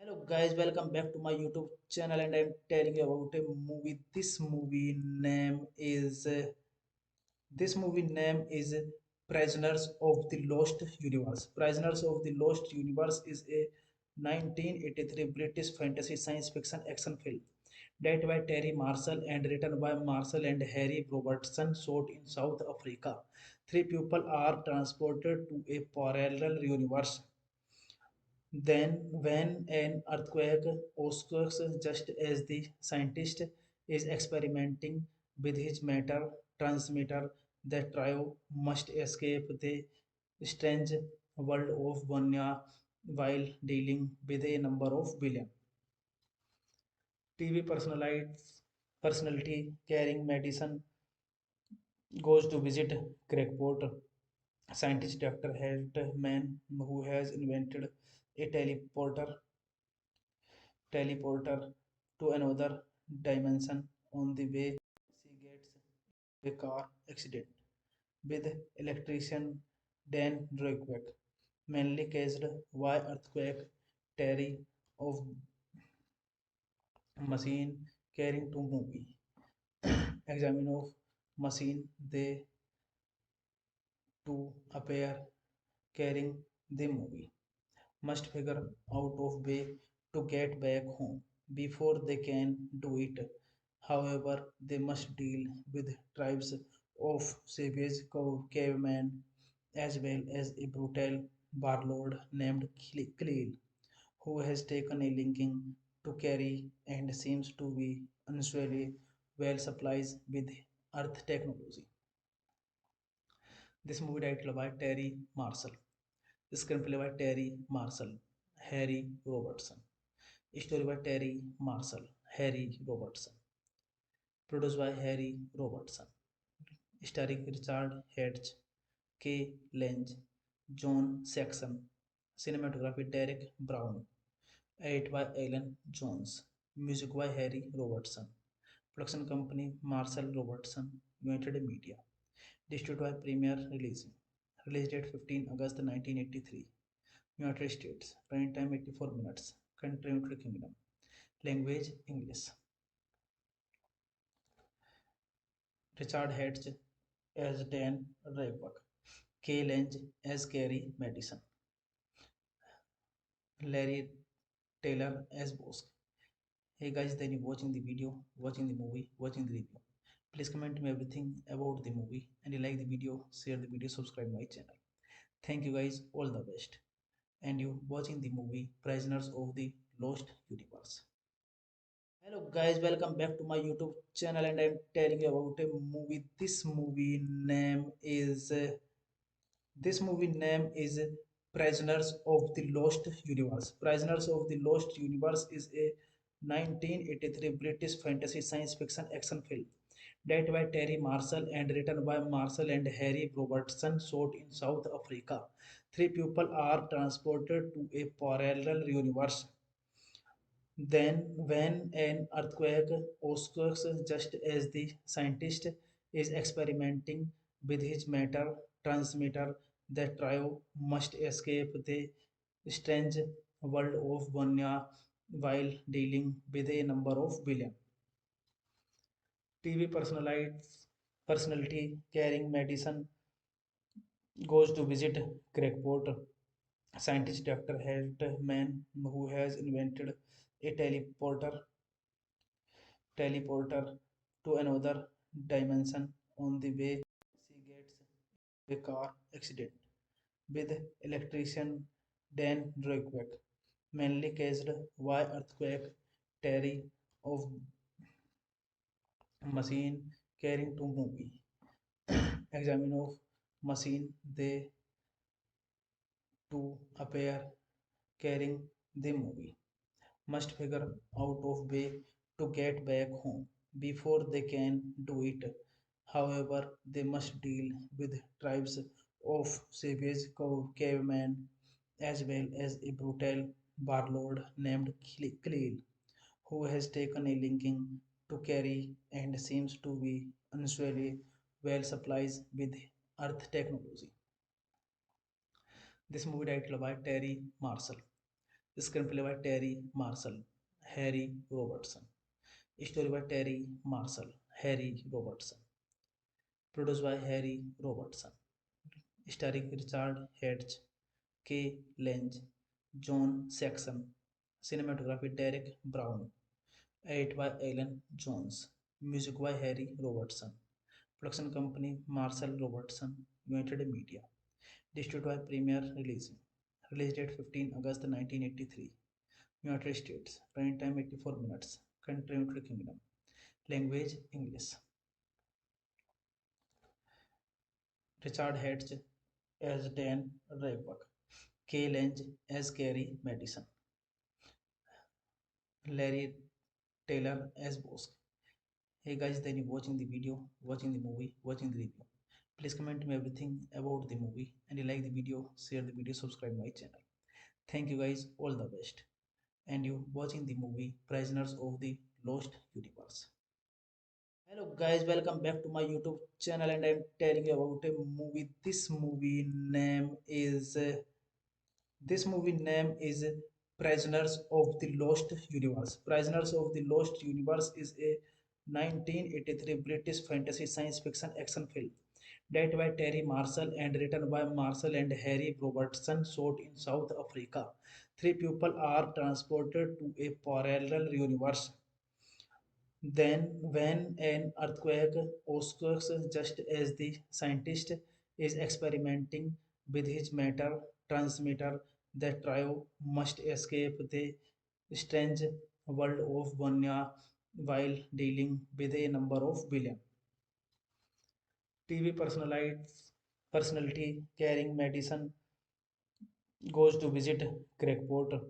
Hello guys, welcome back to my YouTube channel and I'm telling you about a movie. This movie name is Prisoners of the Lost Universe. Prisoners of the Lost Universe is a 1983 British fantasy science fiction action film directed by Terry Marshall and written by Marshall and Harry Robertson, shot in South Africa. Three people are transported to a parallel universe then, when an earthquake occurs just as the scientist is experimenting with his matter transmitter, the trio must escape the strange world of Vanya while dealing with a number of villains. TV personality carrying medicine goes to visit Craigport. Scientist Dr. Hartman, who has invented a teleporter to another dimension. On the way, she gets a car accident with electrician Dan Roykweck, mainly caused by earthquake. Terry of machine carrying to movie. Examine of machine they to appear carrying the movie. Must figure out of way to get back home before they can do it. However, they must deal with tribes of savage cavemen as well as a brutal warlord named Khalil, who has taken a linking to carry and seems to be unusually well supplied with earth technology. This movie titled by Terry Marshall. Screenplay by Terry Marshall, Harry Robertson. Story by Terry Marshall, Harry Robertson. Produced by Harry Robertson. Starring Richard Hedge, K. Lange, John Saxon. Cinematography Derek Brown. Edit by Alan Jones. Music by Harry Robertson. Production company Marshall Robertson, United Media. Distributed by Premier Releasing. Release date 15 August 1983. United States. Running time 84 minutes. Country United Kingdom. Language English. Richard Hedge as Dan Raybuck. Kay Lange as Carrie Madison. Larry Taylor as Bosk. Hey guys, then you watching the video, watching the movie, watching the review. Please comment me everything about the movie and you like the video, share the video, subscribe my channel. Thank you guys, all the best. And you watching the movie Prisoners of the Lost Universe. Hello guys, welcome back to my YouTube channel and I'm telling you about a movie. This movie name is Prisoners of the Lost Universe. Prisoners of the Lost Universe is a 1983 British fantasy science fiction action film directed by Terry Marshall and written by Marshall and Harry Robertson, shot in South Africa. Three people are transported to a parallel universe then, when an earthquake occurs just as the scientist is experimenting with his matter transmitter, the trio must escape the strange world of Vanya while dealing with a number of villains. TV personality carrying medicine goes to visit Craigport. Scientist Dr. Hartman, who has invented a teleporter to another dimension. On the way, she gets a car accident with electrician Dan Roykweck, mainly caused by earthquake. Terry of machine carrying to movie. Examine of machine they to appear carrying the movie. Must figure out of way to get back home before they can do it. However, they must deal with tribes of savage cavemen as well as a brutal warlord named Khalil, who has taken a linking to carry and seems to be unusually well supplied with earth technology. This movie titled by Terry Marshall. Screenplay by Terry Marshall, Harry Robertson. Story by Terry Marshall, Harry Robertson. Produced by Harry Robertson. Starring Richard Hedge, K. Lange, John Saxon. Cinematography Derek Brown. Edit by Alan Jones. Music by Harry Robertson. Production company Marshall Robertson, United Media. Distributed by Premier Releasing. Release date 15 August 1983. United States. Running time 84 minutes. Country United Kingdom. Language English. Richard Hedge as Dan Raybuck. Kay Lange as Carrie Madison. Larry Taylor as Bosk. Hey guys, then you watching the video, watching the movie, watching the review. Please comment me everything about the movie and you like the video, share the video, subscribe my channel. Thank you guys, all the best. And you watching the movie Prisoners of the Lost Universe. Hello guys, welcome back to my YouTube channel and I'm telling you about a movie. This movie name is Prisoners of the Lost Universe. Prisoners of the Lost Universe is a 1983 British fantasy science fiction action film directed by Terry Marshall and written by Marshall and Harry Robertson, shot in South Africa. Three people are transported to a parallel universe. Then, when an earthquake occurs just as the scientist is experimenting with his matter transmitter, the trio must escape the strange world of Vanya while dealing with a number of villains. TV personality carrying medicine goes to visit Crackpot.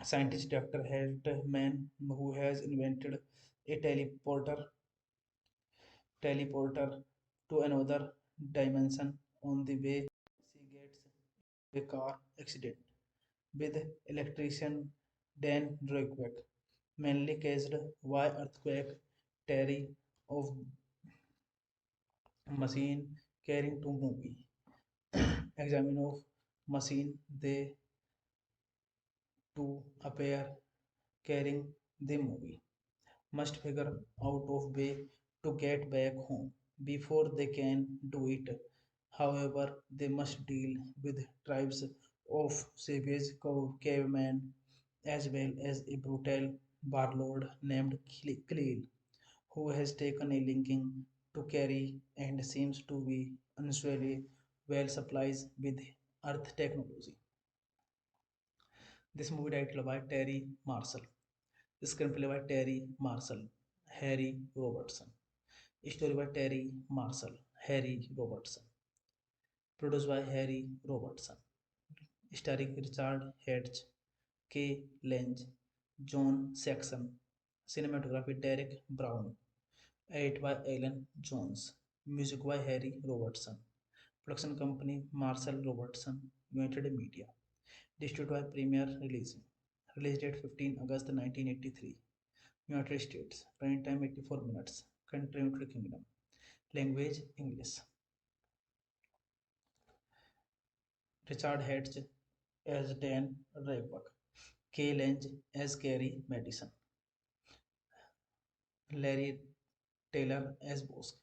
Scientist Dr. Hartman, who has invented a teleporter to another dimension. On the way, she gets a car accident with electrician Dan Roykweck, mainly caused by earthquake. Terry of machine carrying to movie. Examine of machine they to appear carrying the movie. Must figure out of way to get back home before they can do it. However, they must deal with tribes of savage cavemen as well as a brutal warlord named Khalil, who has taken a liking to carry and seems to be unusually well supplied with earth technology. This movie titled by Terry Marshall. Screenplay by Terry Marshall, Harry Robertson. Story by Terry Marshall, Harry Robertson. Produced by Harry Robertson. Starring Richard Hedge, K. Lange, John Saxon. Cinematography Derek Brown. Edit by Alan Jones. Music by Harry Robertson. Production company Marshall Robertson, United Media. Distributed by Premier Releasing. Release date 15 August 1983. United States. Running time 84 minutes. Country United Kingdom. Language English. Richard Hedge as Dan Raybuck. Kay Lange as Carrie Madison. Larry Taylor as Bosk.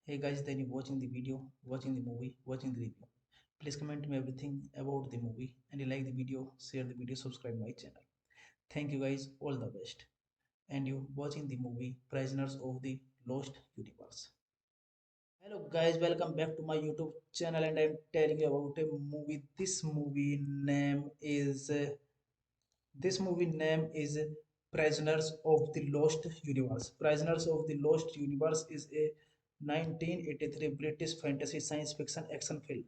Hey guys, then you watching the video, watching the movie, watching the review. Please comment me everything about the movie and you like the video, share the video, subscribe my channel. Thank you guys, all the best. And you watching the movie Prisoners of the Lost Universe. Hello guys, welcome back to my YouTube channel and I'm telling you about a movie. This movie name is Prisoners of the Lost Universe. Prisoners of the Lost Universe is a 1983 British fantasy science fiction action film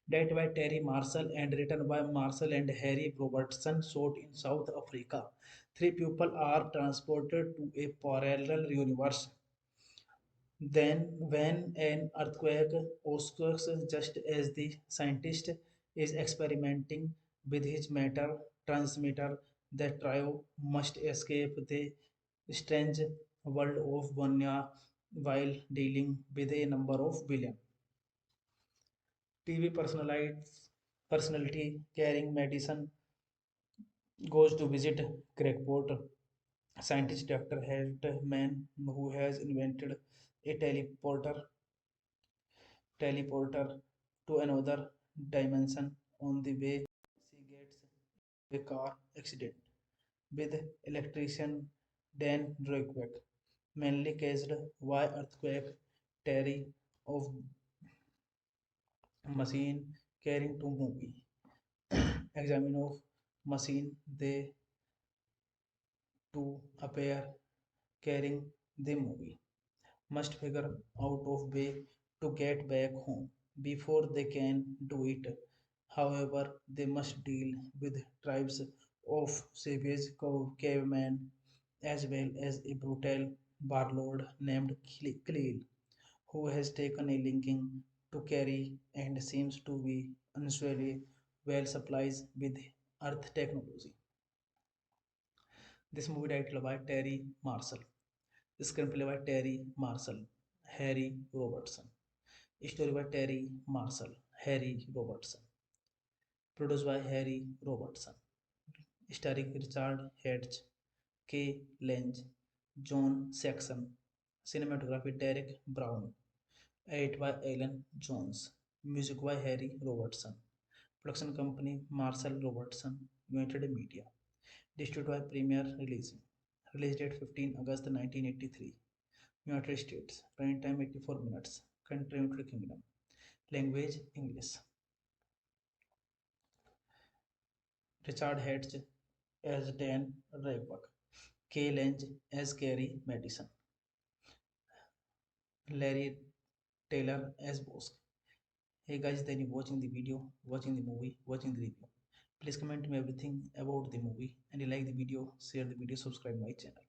directed by Terry Marshall and written by Marshall and Harry Robertson, shot in South Africa. Three people are transported to a parallel universe. Then, when an earthquake occurs just as the scientist is experimenting with his matter transmitter, the trio must escape the strange world of Vanya while dealing with a number of villains. TV personality carrying medicine goes to visit Crackpot. Scientist Dr. Hartman, who has invented a teleporter to another dimension. On the way, she gets a car accident with electrician Dan Roykweck, mainly caused by earthquake. Terry of machine carrying to movie. Examine of machine they to appear carrying the movie. Must figure out of way to get back home before they can do it. However, they must deal with tribes of savage cavemen as well as a brutal warlord named Khalil, who has taken a linking to carry and seems to be unusually well supplies with Earth technology. This movie titled by Terry Marshall. Screenplay by Terry Marshall, Harry Robertson. Story by Terry Marshall, Harry Robertson. Produced by Harry Robertson. Starring Richard Hedges, K. Lange, John Saxon. Cinematography Derek Brown. Edit by Alan Jones. Music by Harry Robertson. Production company Marshall Robertson United Media. Distributed by Premier Releasing. Release date 15 August 1983. United States. Running time 84 minutes. Country United Kingdom. Language English. Richard Hedges as Dan Raybuck. K. Lange as Gary Madison. Larry Taylor as Bosk. Hey guys, then you watching the video, watching the movie, watching the review. Please comment me everything about the movie, and you like the video, share the video, subscribe my channel.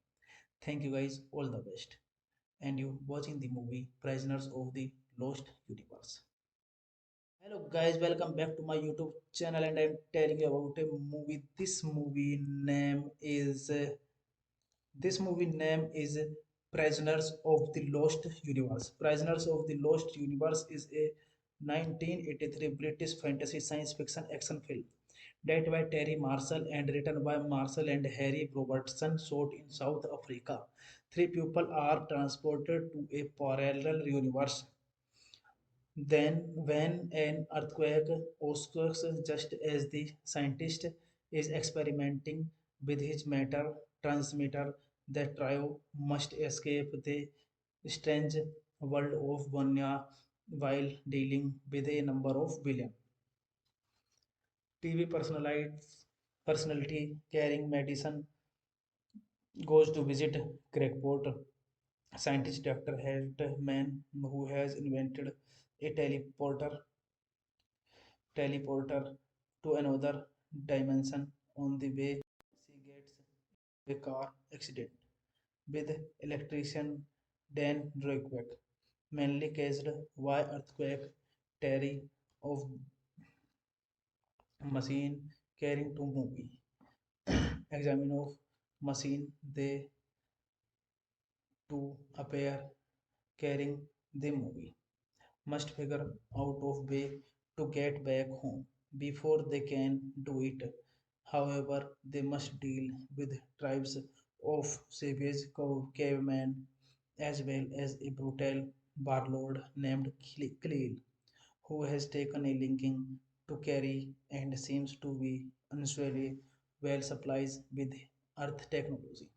Thank you guys, all the best. And you watching the movie Prisoners of the Lost Universe. Hello guys, welcome back to my YouTube channel, and I'm telling you about a movie. This movie name is Prisoners of the Lost Universe. Prisoners of the Lost Universe is a 1983 British fantasy science fiction action film directed by Terry Marshall and written by Marshall and Harry Robertson, shot in South Africa. Three people are transported to a parallel universe. Then, when an earthquake occurs just as the scientist is experimenting with his matter transmitter, the trio must escape the strange world of Vanya while dealing with a number of villains. TV personality carrying medicine goes to visit Craigport. Scientist Dr. Hartman, who has invented a teleporter to another dimension. On the way, she gets a car accident with electrician Dan Roykbeck, mainly caused by earthquake. Terry of machine carrying to movie. Examine of machine they to appear carrying the movie. Must figure out of way to get back home before they can do it. However, they must deal with tribes of savage cavemen as well as a brutal warlord named Khalil, who has taken a linking to carry and seems to be unusually well supplies with Earth technology.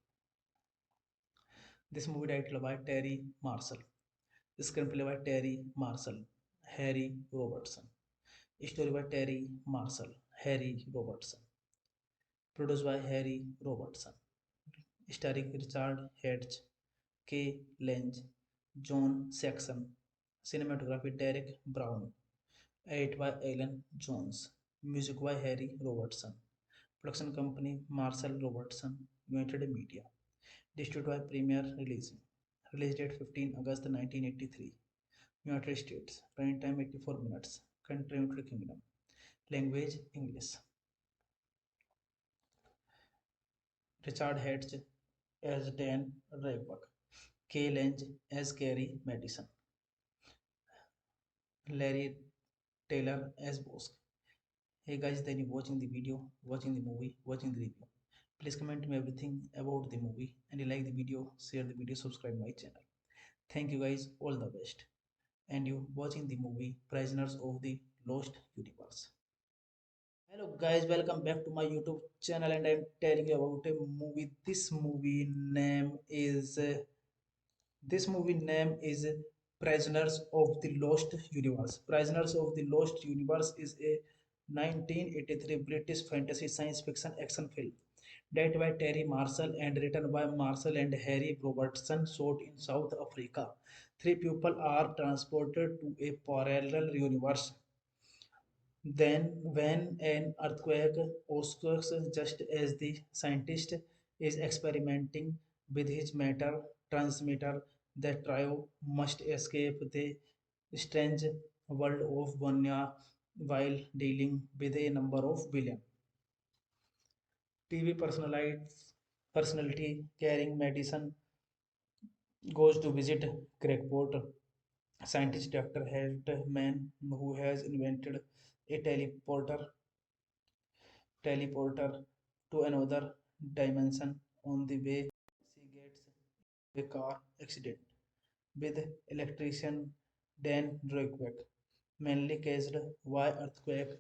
This movie titled by Terry Marshall. Screenplay by Terry Marshall, Harry Robertson. Story by Terry Marshall, Harry Robertson. Produced by Harry Robertson. Starring Richard Hedges, K. Lange, John Saxon. Cinematography Derek Brown. Edit by Alan Jones. Music by Harry Robertson. Production company Marshall Robertson, United Media. Distributed by Premier Releasing. Release date 15 August 1983. United States. Running time 84 minutes. Country United Kingdom. Language English. Richard Hedges as Dan Raybuck. K. Lange as Gary Madison. Larry Taylor as Bosk. Hey guys, then you watching the video, watching the movie, watching the review. Please comment me everything about the movie, and you like the video, share the video, subscribe my channel. Thank you guys, all the best. And you watching the movie Prisoners of the Lost Universe. Hello guys, welcome back to my YouTube channel, and I'm telling you about a movie. This movie name is Prisoners of the Lost Universe. Prisoners of the Lost Universe is a 1983 British fantasy science fiction action film directed by Terry Marshall and written by Marshall and Harry Robertson, shot in South Africa. Three people are transported to a parallel universe. Then, when an earthquake occurs just as the scientist is experimenting with his matter transmitter. The trio must escape the strange world of Vanya while dealing with a number of villains. TV personality carrying medicine goes to visit Crackpot. Scientist Dr. Hartman, who has invented a teleporter to another dimension. On the way, she gets a car accident with electrician Dan Drake, mainly caused by earthquake.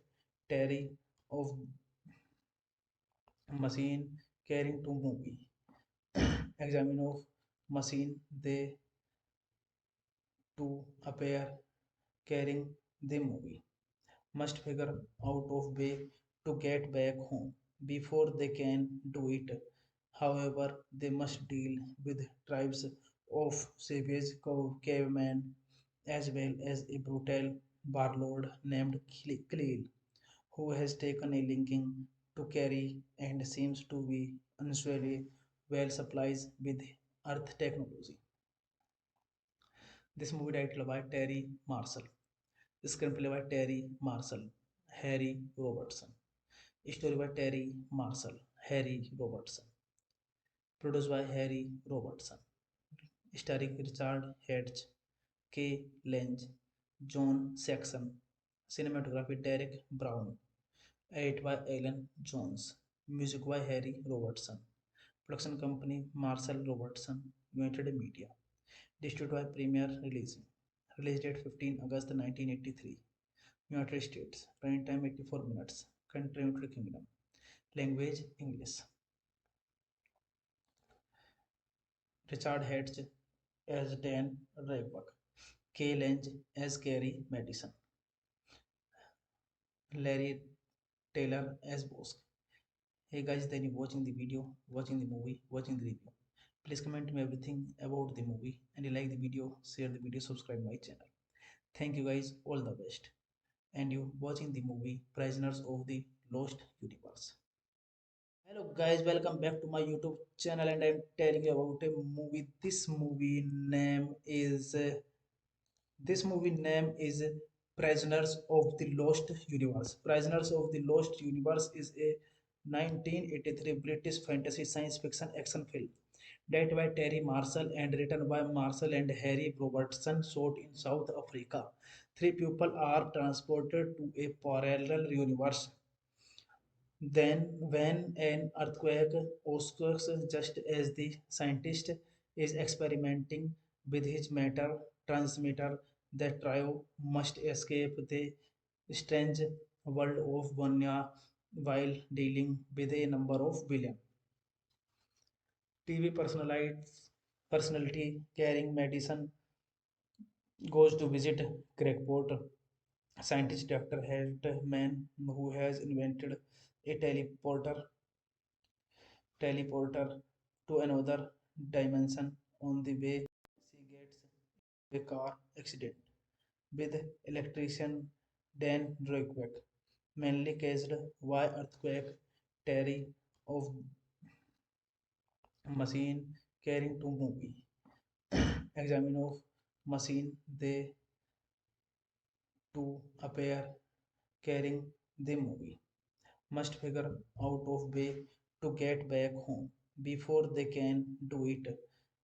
Terry of machine carrying to movie. Examine of machine they to appear carrying the movie. Must figure out of way to get back home before they can do it. However, they must deal with tribes of savage cavemen as well as a brutal warlord named Khalil, who has taken a linking to carry and seems to be unusually well supplies with Earth technology. This movie titled by Terry Marshall. Screenplay by Terry Marshall, Harry Robertson. Story by Terry Marshall, Harry Robertson. Produced by Harry Robertson. Starring Richard Hedge, K. Lange, John Saxon. Cinematography Derek Brown. Edit by Alan Jones. Music by Harry Robertson. Production company Marshall Robertson, United Media. Distributed by Premier Releasing. Release date 15 August 1983. United States. Running time 84 minutes. Country United Kingdom. Language English. Richard Hedge as Dan Raybuck. K. Lange as Gary Madison. Larry Taylor as Bosk. Hey guys, then you watching the video, watching the movie, watching the review. Please comment me everything about the movie, and you like the video, share the video, subscribe my channel. Thank you guys, all the best. And you watching the movie Prisoners of the Lost Universe. Hello guys, welcome back to my YouTube channel, and I'm telling you about a movie. This movie name is Prisoners of the Lost Universe. Prisoners of the Lost Universe is a 1983 British fantasy science fiction action film directed by Terry Marshall and written by Marshall and Harry Robertson, shot in South Africa. Three people are transported to a parallel universe. Then, when an earthquake occurs just as the scientist is experimenting with his matter transmitter, the trio must escape the strange world of Vanya while dealing with a number of villains. TV personality carrying medicine goes to visit Crackpot. Scientist Dr. Hartman, who has invented a teleporter to another dimension. On the way, she gets a car accident with electrician Dan Drake, mainly caused by earthquake. Terry of machine carrying to movie. Examine of machine they to appear carrying the movie. Must figure out of way to get back home before they can do it.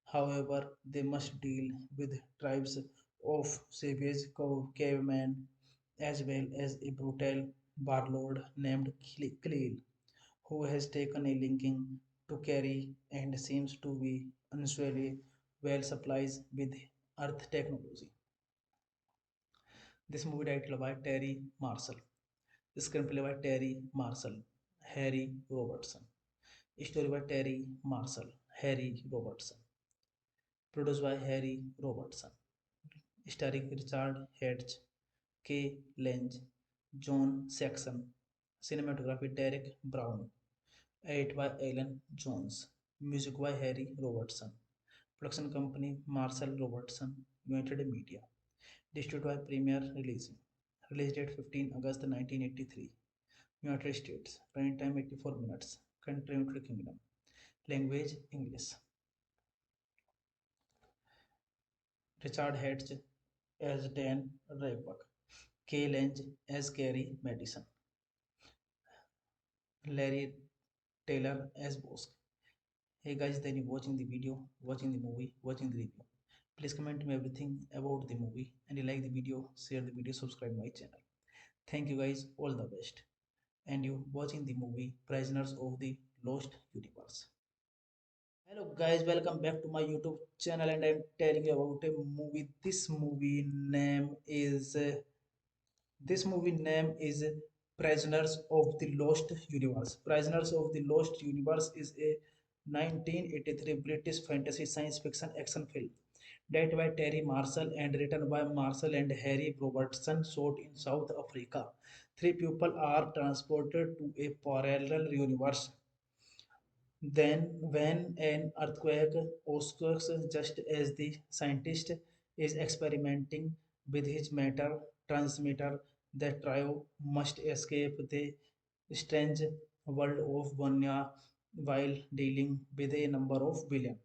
However, they must deal with tribes of savage cavemen as well as a brutal warlord named Khalil, who has taken a linking to carry and seems to be unusually well supplies with Earth technology. This movie titled by Terry Marshall. Screenplay by Terry Marshall, Harry Robertson. Story by Terry Marshall, Harry Robertson. Produced by Harry Robertson. Starring Richard Hedge, K. Lange, John Saxon. Cinematography Derek Brown. Edit by Alan Jones. Music by Harry Robertson. Production company Marshall Robertson, United Media. Distributed by Premier Releasing. Release date 15 August 1983. United States. Running time 84 minutes. Country United Kingdom. Language English. Richard Hatch as Dan Raybuck, Kay Lange as Gary Madison, Larry Taylor as Bosk. Hey guys, then you watching the video, watching the movie, watching the review. Please comment me everything about the movie and you like the video, share the video, subscribe my channel. Thank you guys, all the best. And you watching the movie Prisoners of the Lost Universe. Hello guys, welcome back to my YouTube channel and I'm telling you about a movie. This movie name is Prisoners of the Lost Universe. Prisoners of the Lost Universe is a 1983 British fantasy science fiction action film directed by Terry Marshall and written by Marshall and Harry Robertson, shot in South Africa. Three people are transported to a parallel universe. Then, when an earthquake occurs just as the scientist is experimenting with his matter transmitter, the trio must escape the strange world of Vanya while dealing with a number of villains.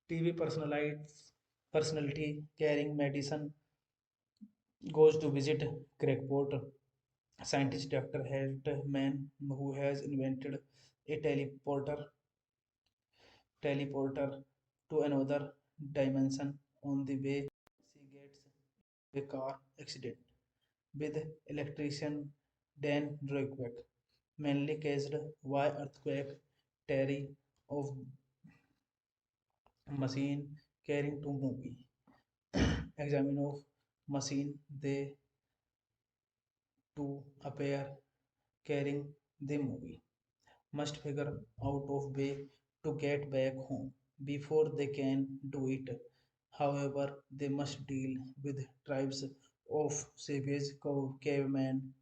TV personality carrying medicine goes to visit Craigport. Scientist Dr. Hartman, who has invented a teleporter to another dimension. On the way, she gets a car accident with electrician Dan Roykweck, mainly caused by earthquake. Terry of machine carrying to movie. Examine of machine they to appear carrying the movie. Must figure out of way to get back home before they can do it. However, they must deal with tribes of savage cavemen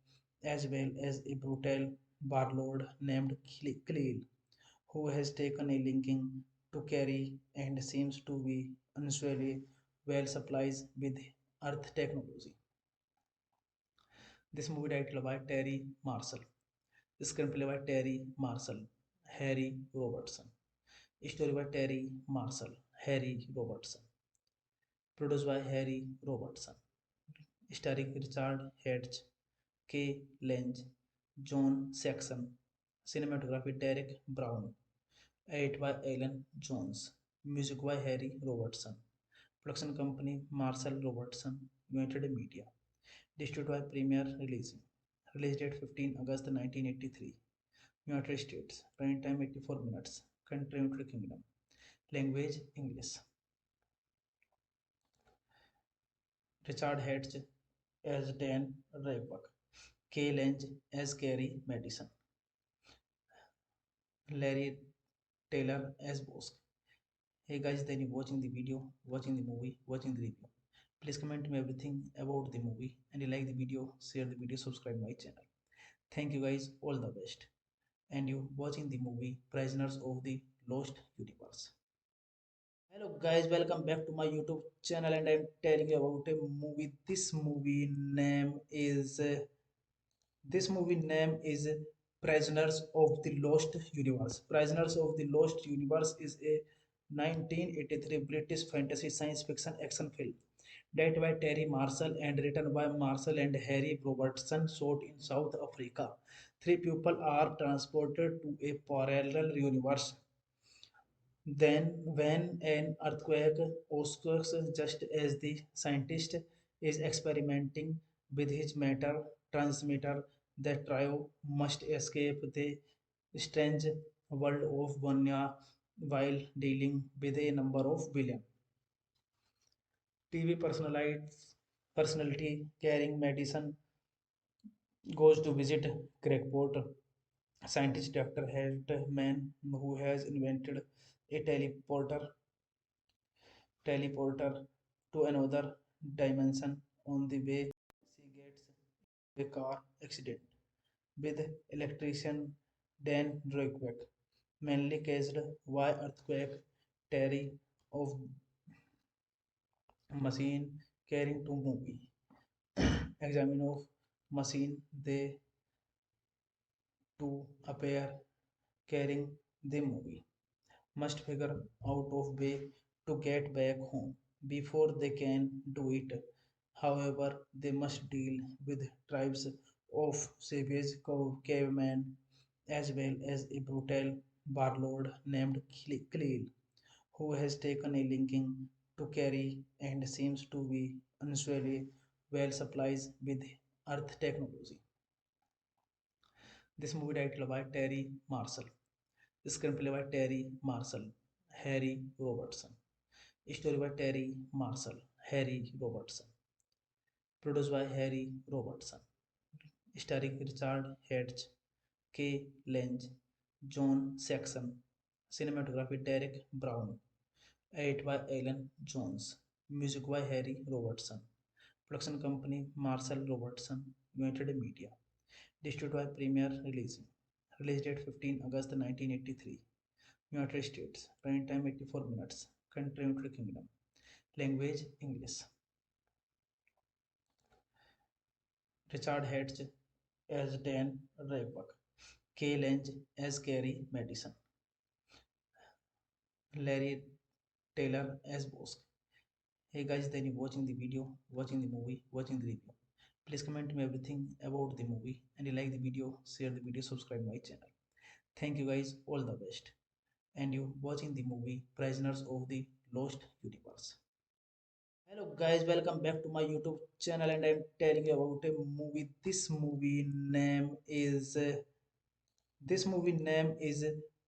as well as a brutal warlord named Khalil, who has taken a liking to carry and seems to be unusually well supplies with earth technology. This movie titled by Terry Marshall. Screenplay by Terry Marshall, Harry Robertson. Story by Terry Marshall, Harry Robertson. Produced by Harry Robertson. Starring Richard Hatch, Kay Lange, John Saxon. Cinematography Derek Brown. Edit by Alan Jones. Music by Harry Robertson. Production company Marshall Robertson, United Media. Distributed by Premier Releasing. Release date 15 August 1983. United States. Running time 84 minutes. Country United Kingdom. Language English. Richard Hatch as Dan Raybuck. Kay Lange as Gary Madison. Larry Taylor as Bosk. Hey guys, then you watching the video, watching the movie, watching the review. Please comment me everything about the movie and you like the video, share the video, subscribe my channel. Thank you guys, all the best. And you watching the movie Prisoners of the Lost Universe. Hello guys, welcome back to my YouTube channel and I'm telling you about a movie. This movie name is Prisoners of the Lost Universe. Prisoners of the Lost Universe is a 1983 British fantasy science fiction action film directed by Terry Marshall and written by Marshall and Harry Robertson, shot in South Africa. Three people are transported to a parallel universe. Then, when an earthquake occurs just as the scientist is experimenting with his matter transmitter, the trio must escape the strange world of Vanya while dealing with a number of villains. TV personality carrying medicine goes to visit Craigport. Scientist Dr. Hartman, who has invented a teleporter to another dimension. On the way, she gets a car accident with electrician Dan Roykweck, mainly caused by earthquake. Terry of machine carrying to movie. Examine of machine they to appear carrying the movie. Must figure out of way to get back home before they can do it. However, they must deal with tribes of savage cavemen as well as a brutal warlord named Khalil, who has taken a linking to carry and seems to be unusually well supplied with Earth technology. This movie titled by Terry Marshall. Screenplay by Terry Marshall, Harry Robertson. Story by Terry Marshall, Harry Robertson. Produced by Harry Robertson. Starring Richard Hedge, Kay Lange, John Saxon. Cinematography Derek Brown. Edit by Alan Jones. Music by Harry Robertson. Production company Marshall Robertson, United Media. Distributed by Premier Releasing. Release date 15 August 1983. United States. Running time 84 minutes. Country United Kingdom. Language English. Richard Hedge as Dan Raybuck. Kay Lange as Gary Madison. Larry Taylor as Bosk. Hey guys, then you watching the video, watching the movie, watching the review. Please comment me everything about the movie and you like the video, share the video, subscribe my channel. Thank you guys, all the best. And you watching the movie Prisoners of the Lost Universe. Hello guys, welcome back to my YouTube channel and I'm telling you about a movie. This movie name is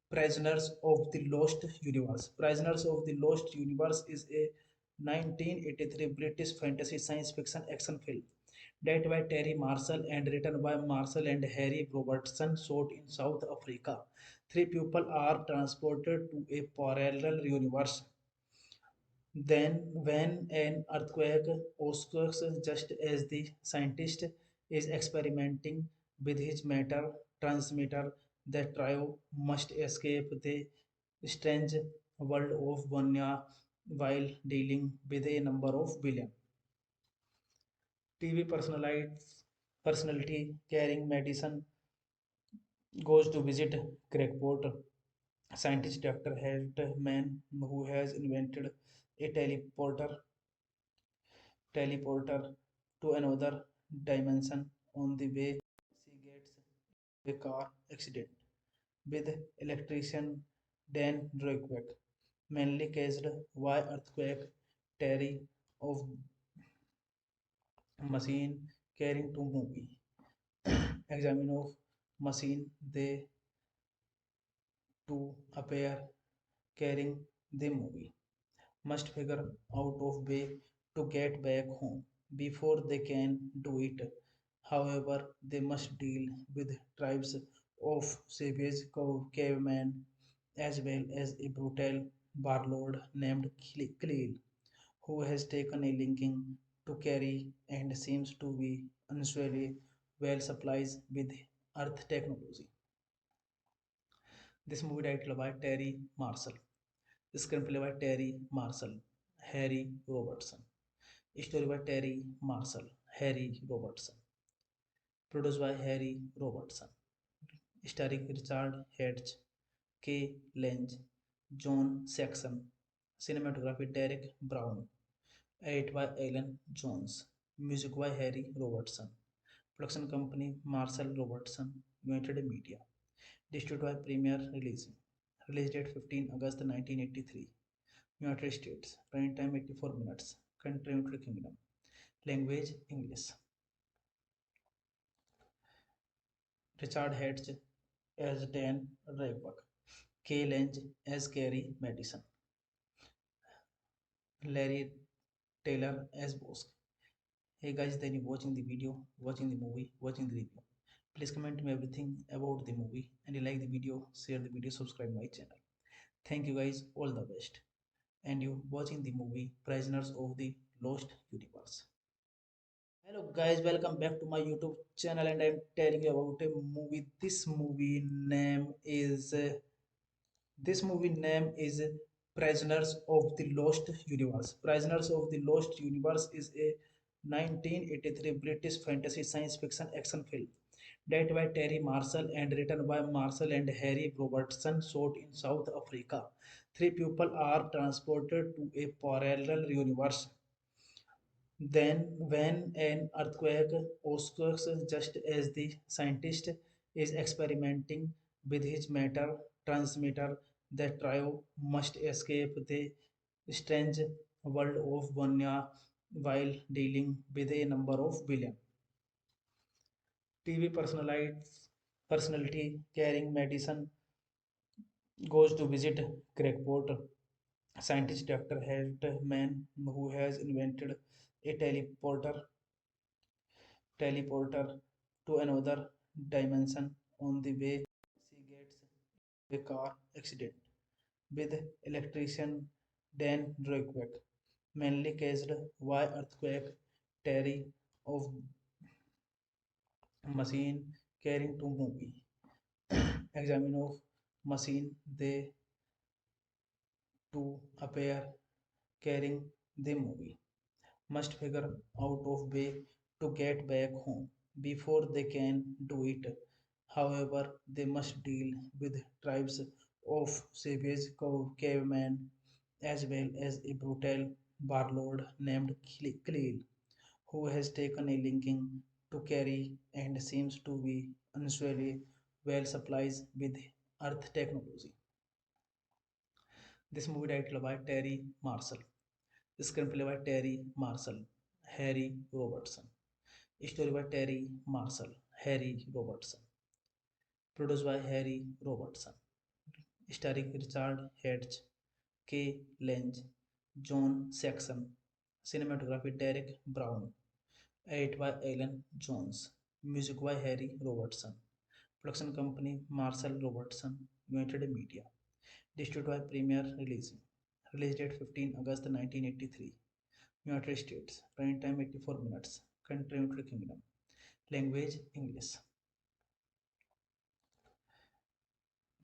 Prisoners of the Lost Universe. Prisoners of the Lost Universe is a 1983 British fantasy science fiction action film directed by Terry Marshall and written by Marshall and Harry Robertson, shot in South Africa. Three people are transported to a parallel universe. Then, when an earthquake occurs just as the scientist is experimenting with his matter transmitter, the trio must escape the strange world of Vanya while dealing with a number of villains. TV personality carrying medicine goes to visit Crackpot. Scientist Dr. Hartman, who has invented a teleporter to another dimension. On the way, she gets a car accident with electrician Dan Roykbeck, mainly caused by earthquake. Terry of machine carrying to movie. Examine of machine they to appear carrying the movie. Must figure out of way to get back home before they can do it. However, they must deal with tribes of savage cavemen as well as a brutal warlord named Khalil, who has taken a linking to carry and seems to be unusually well supplied with Earth technology. This movie titled by Terry Marshall. Screenplay by Terry Marshall, Harry Robertson. Story by Terry Marshall, Harry Robertson. Produced by Harry Robertson. Starring Richard Hedge, Kay Lange, John Saxon. Cinematography Derek Brown. Edit by Alan Jones. Music by Harry Robertson. Production company Marshall Robertson, United Media. Distributed by Premier Releasing. Release date 15 August 1983. United States. Running time 84 minutes. Country United Kingdom. Language English. Richard Hedge as Dan Raybuck. Kay Lange as Gary Madison. Larry Taylor as Bosk. Hey guys, then you watching the video, watching the movie, watching the review. Please comment me everything about the movie and you like the video, share the video, subscribe my channel. Thank you guys, all the best. And you watching the movie Prisoners of the Lost Universe. Hello guys, welcome back to my YouTube channel and I'm telling you about a movie. This movie name is Prisoners of the Lost Universe. Prisoners of the Lost Universe is a 1983 British fantasy science fiction action film Directed by Terry Marshall and written by Marshall and Harry Robertson, shot in South Africa. Three people are transported to a parallel universe. Then, when an earthquake occurs just as the scientist is experimenting with his matter transmitter, the trio must escape the strange world of Vanya while dealing with a number of villains. TV personality carrying medicine goes to visit Craigport. Scientist Dr. Hartman, who has invented a teleporter to another dimension. On the way, she gets a car accident with electrician Dan Drake, mainly caused by earthquake. Terry of machine carrying to movie. Examine of machine they to appear carrying the movie. Must figure out of way to get back home before they can do it. However, they must deal with tribes of savage cavemen as well as a brutal warlord named Khalil, who has taken a linking to carry and seems to be unusually well supplies with earth technology. This movie titled by Terry Marshall. Screenplay by Terry Marshall, Harry Robertson. Story by Terry Marshall, Harry Robertson. Produced by Harry Robertson. Starring Richard Hedge, K. Lange, John Saxon. Cinematography Derek Brown. Edit by Alan Jones. Music by Harry Robertson. Production company Marshall Robertson, United Media. Distributed by Premier Releasing. Release date 15 August 1983. United States. Running time 84 minutes. Country United Kingdom. Language English.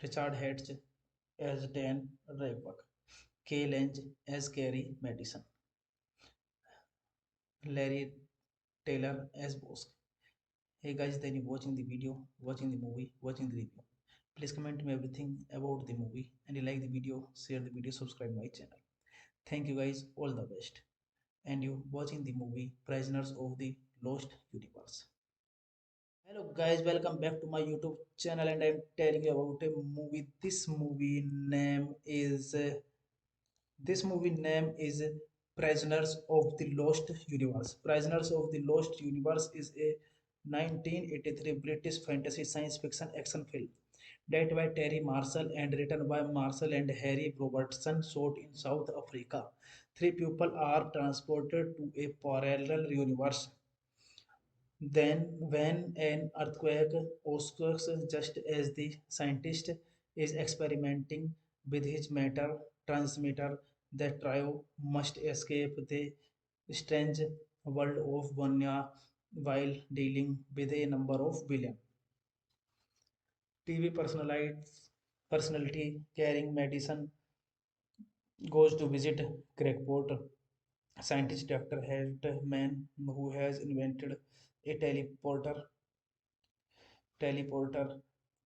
Richard Hedge as Dan Raybuck. K. Lange as Gary Madison. Larry Taylor as Bosk. Hey guys, then you watching the video, watching the movie, watching the review. Please comment me everything about the movie, and you like the video, share the video, subscribe my channel. Thank you guys, all the best. And you watching the movie Prisoners of the Lost Universe. Hello guys, welcome back to my YouTube channel, and I'm telling you about a movie. This movie name is Prisoners of the Lost Universe. Prisoners of the Lost Universe is a 1983 British fantasy science fiction action film directed by Terry Marshall and written by Marshall and Harry Robertson, shot in South Africa. Three people are transported to a parallel universe. Then, when an earthquake occurs just as the scientist is experimenting with his matter transmitter, the trio must escape the strange world of Vanya while dealing with a number of villains. TV personality carrying medicine goes to visit Craigport. Scientist Dr. Hartman, who has invented a teleporter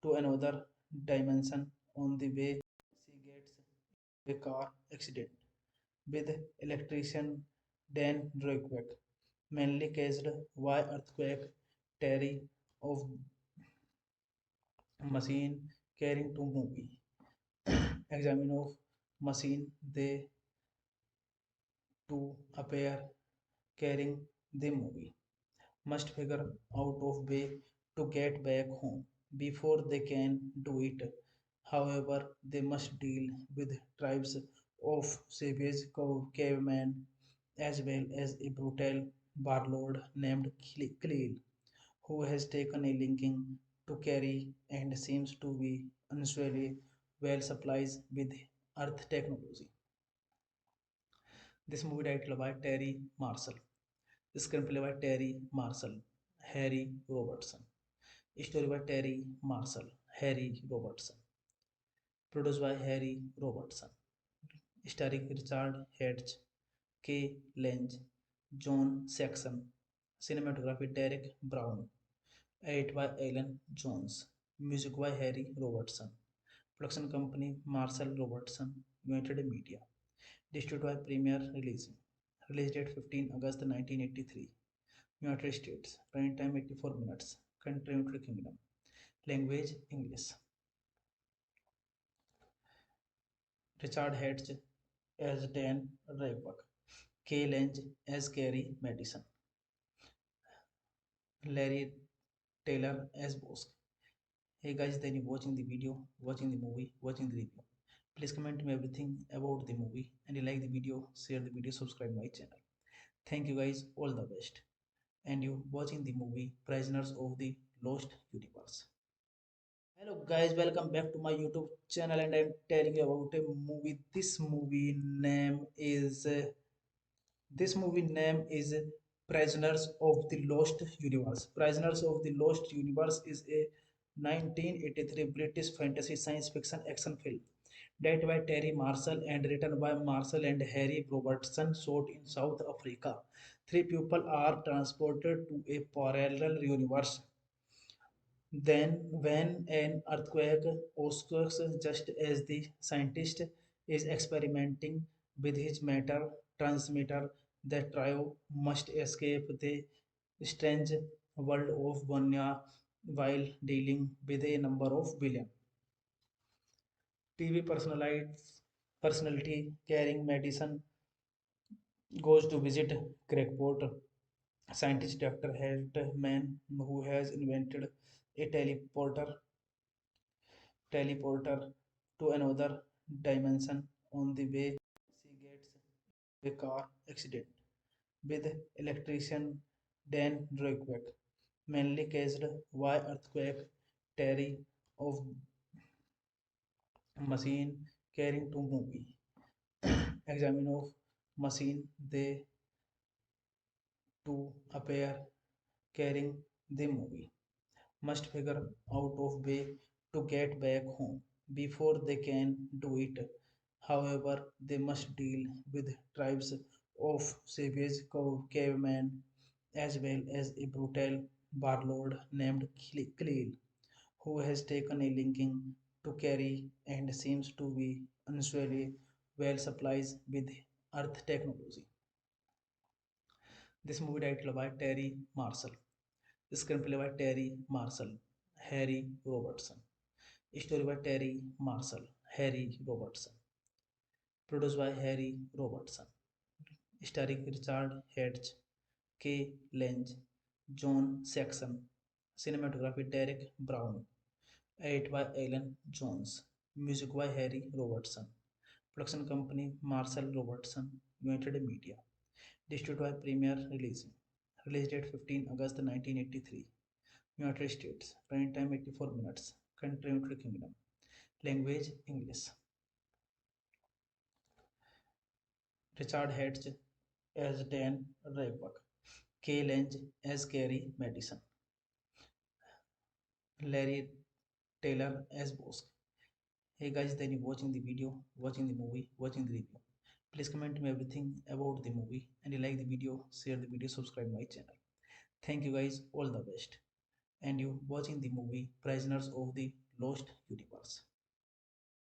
to another dimension. On the way, she gets a car accident with electrician Dan Drake, mainly caused by earthquake. Terry of machine carrying to movie. Examine of machine they to appear carrying the movie. Must figure out of way to get back home before they can do it. However, they must deal with tribes of savage cavemen as well as a brutal warlord named Khalil, who has taken a linking to carry and seems to be unusually well supplies with earth technology. This movie titled by Terry Marshall. Screenplay by Terry Marshall, Harry Robertson. Story by Terry Marshall, Harry Robertson. Produced by Harry Robertson. Starring Richard Hedge, K. Lange, John Saxon. Cinematography Derek Brown. Edit by Alan Jones. Music by Harry Robertson. Production company Marcel Robertson. United Media. Distributed by Premier Releasing. Release date 15 August 1983. United States. Running time 84 minutes. Country United Kingdom. Language English. Richard Hatch as Dan Raybuck. Kay Lange as Carrie Madison. Larry Taylor as Bosk. Hey guys, then you watching the video, watching the movie, watching the review. Please comment me everything about the movie and you like the video, share the video, subscribe my channel. Thank you guys, all the best. And you watching the movie Prisoners of the Lost Universe. Hello guys, welcome back to my YouTube channel and I'm telling you about a movie. This movie name is Prisoners of the Lost Universe. Prisoners of the Lost Universe is a 1983 British fantasy science fiction action film directed by Terry Marshall and written by Marshall and Harry Robertson, shot in South Africa. Three people are transported to a parallel universe. Then, when an earthquake occurs just as the scientist is experimenting with his matter transmitter, the trio must escape the strange world of Bonya while dealing with a number of villains. TV personality carrying medicine goes to visit Crackpot. Scientist Dr. Hartman, who has invented a teleporter to another dimension. On the way, she gets a car accident with electrician Dan Drake, mainly caused by earthquake. Terry of machine carrying to movie. Examine of machine they to appear carrying the movie. Must figure out of way to get back home before they can do it. However, they must deal with tribes of savage cavemen as well as a brutal warlord named Khalil, who has taken a liking to carry and seems to be unusually well supplies with Earth technology. This movie titled by Terry Marshall. Screenplay by Terry Marshall, Harry Robertson. Story by Terry Marshall, Harry Robertson. Produced by Harry Robertson. Starring Richard Hatch, Kay Lange, John Saxon. Cinematography Derek Brown. Edit by Alan Jones. Music by Harry Robertson. Production company Marcel Robertson, United Media. Distributed by Premier Releasing. Release date 15 August 1983. United States. Running time 84 minutes. Country United Kingdom. Language English. Richard Hatch as Dan Raybuck. Kay Lange as Carrie Madison. Larry Taylor as Bosk. Hey guys, then you watching the video, watching the movie, watching the review. Please comment me everything about the movie and you like the video, share the video, subscribe my channel. Thank you guys, all the best. And you watching the movie Prisoners of the Lost Universe.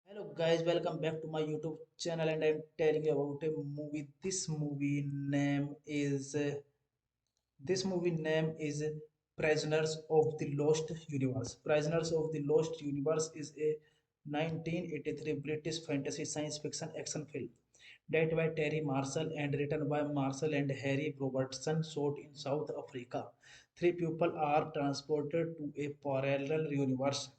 Hello guys, welcome back to my YouTube channel and I'm telling you about a movie. This movie name is Prisoners of the Lost Universe. Prisoners of the Lost Universe is a 1983 British fantasy science fiction action film directed by Terry Marshall and written by Marshall and Harry Robertson, shot in South Africa. Three people are transported to a parallel universe.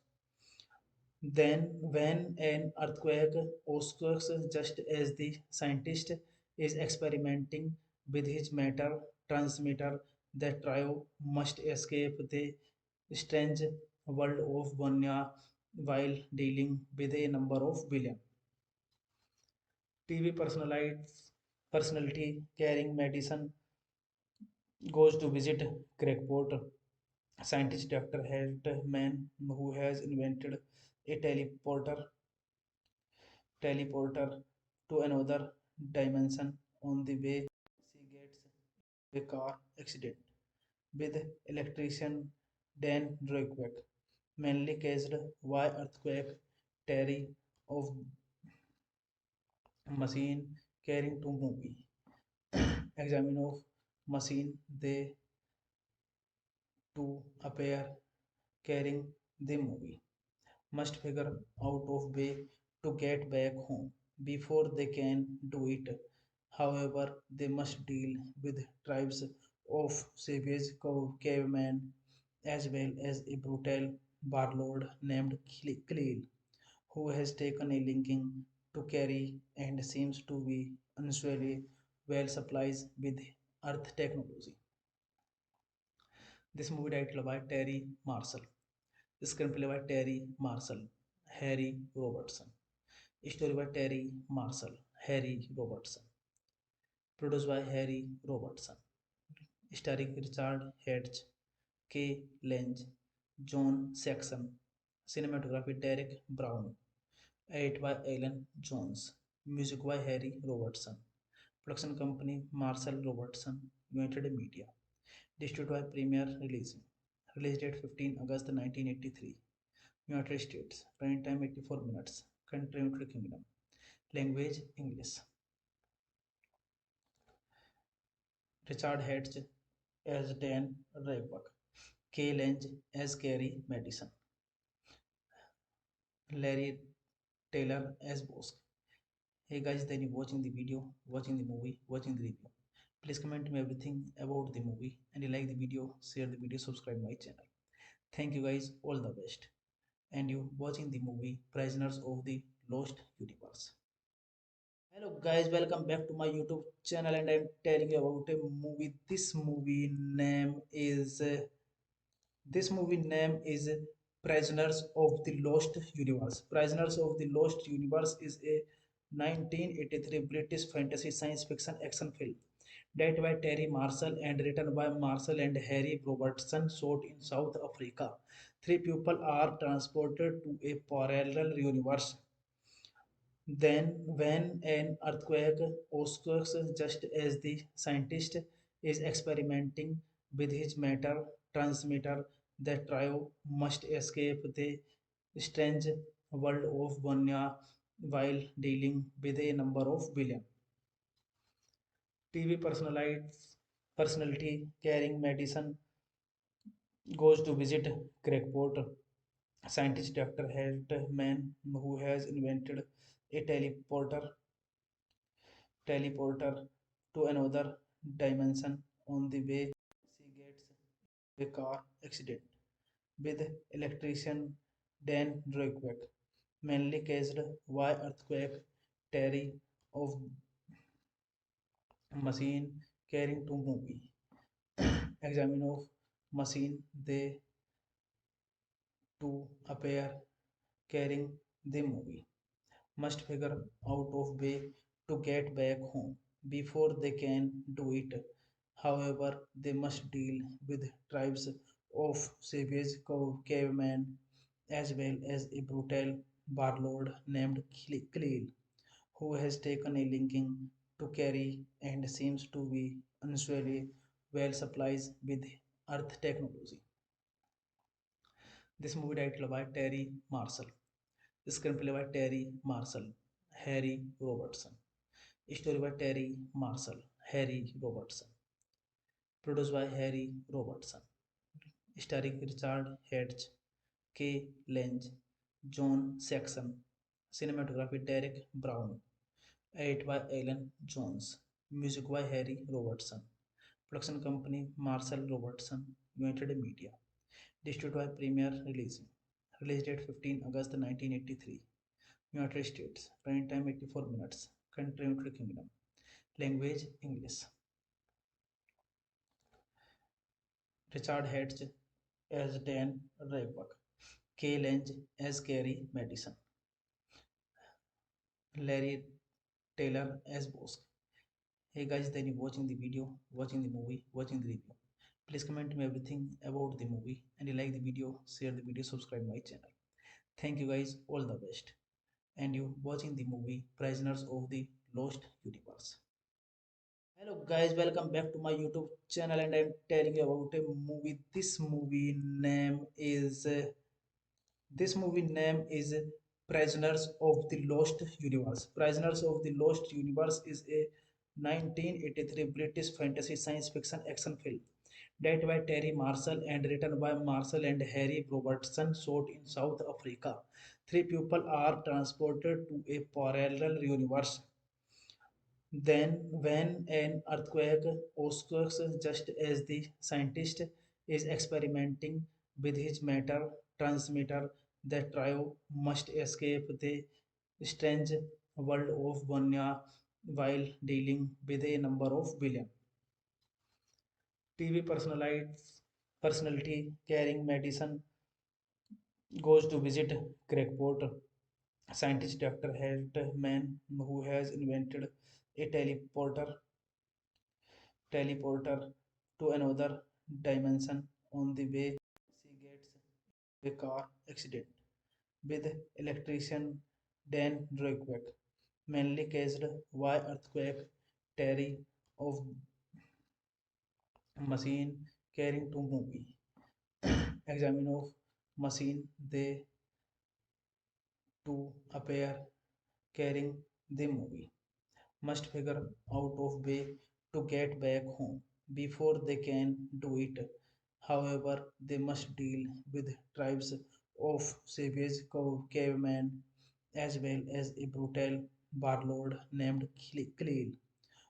Then, when an earthquake occurs just as the scientist is experimenting with his matter transmitter, the trio must escape the strange world of Bonya while dealing with a number of villains. TV personality carrying medicine goes to visit Crackpot. Scientist Dr. Hartman, who has invented a teleporter to another dimension. On the way, she gets a car accident with electrician Dan Roykweck, mainly cased Why Earthquake, Terry of Machine Carrying to Movie, Examine of Machine They to appear carrying the movie. Must figure out of way to get back home before they can do it. However, they must deal with tribes of savage cavemen as well as a brutal warlord named Khalil, who has taken a linking to carry and seems to be unusually well supplies with earth technology. This movie titled by Terry Marshall. Screenplay by Terry Marshall, Harry Robertson. Story by Terry Marshall, Harry Robertson. Produced by Harry Robertson. Starring Richard Hatch, K. Lange, John Saxon. Cinematography Derek Brown. Edit by Alan Jones. Music by Harry Robertson. Production company Marshall Robertson, United Media. Distributed by Premier Releasing. Release date 15 August 1983. United States. Running time 84 minutes. Country United Kingdom. Language English. Richard Hatch as Dan Raybuck. Kay Lange as Carrie Madison. Larry Taylor as Bosk. Hey guys, then you watching the video, watching the movie, watching the review. Please comment me everything about the movie and you like the video, share the video, subscribe my channel. Thank you guys, all the best. And you watching the movie Prisoners of the Lost Universe. Hello guys, welcome back to my YouTube channel and I'm telling you about a movie. This movie name is Prisoners of the Lost Universe. Prisoners of the Lost Universe is a 1983 British fantasy science fiction action film directed by Terry Marshall and written by Marshall and Harry Robertson, shot in South Africa. Three people are transported to a parallel universe then, when an earthquake occurs just as the scientist is experimenting with his matter transmitter, the trio must escape the strange world of Bonya while dealing with a number of villains. TV personality carrying medicine goes to visit Crackpot. Scientist Dr. Hartman, who has invented a teleporter to another dimension. On the way, she gets a car accident with electrician Dan Roykweck, mainly caused by earthquake Terry of machine carrying to movie. Examine of machine they to appear carrying the movie. Must figure out of way to get back home before they can do it. However, they must deal with tribes of savage cavemen as well as a brutal warlord named Khalil, who has taken a linking to carry and seems to be unusually well supplies with earth technology. This movie titled by Terry Marshall. Screenplay by Terry Marshall, Harry Robertson. Story by Terry Marshall, Harry Robertson. Produced by Harry Robertson. Starring Richard Hatch, K. Lange, John Saxon. Cinematography Derek Brown. Edit by Alan Jones. Music by Harry Robertson. Production company Marshall Robertson, United Media. Distributed by Premier Releasing. Release date 15 August 1983. United States. Running time 84 minutes. Country United Kingdom. Language English. Richard Hatch as Dan Raybuck. Kay Lange as Carrie Madison. Larry Taylor as Bosk. Hey guys, then you watching the video, watching the movie, watching the review. Please comment me everything about the movie and you like the video, share the video, subscribe my channel. Thank you guys, all the best. And you watching the movie Prisoners of the Lost Universe. Hello guys, welcome back to my YouTube channel and I'm telling you about a movie. This movie name is Prisoners of the Lost Universe. Prisoners of the Lost Universe is a 1983 British fantasy science fiction action film directed by Terry Marshall and written by Marshall and Harry Robertson, shot in South Africa. Three people are transported to a parallel universe then, when an earthquake occurs just as the scientist is experimenting with his matter transmitter, the trio must escape the strange world of Vanya while dealing with a number of villains. TV personality carrying medicine goes to visit Craigport. Scientist Dr. Hartman, who has invented a teleporter to another dimension. On the way she gets a car accident with electrician Dan Roykbeck, mainly caused by earthquake. Terry of machine carrying to movie examine of machine they to appear carrying the movie must figure out of way to get back home before they can do it. However, they must deal with tribes of savage cavemen as well as a brutal warlord named Khalil,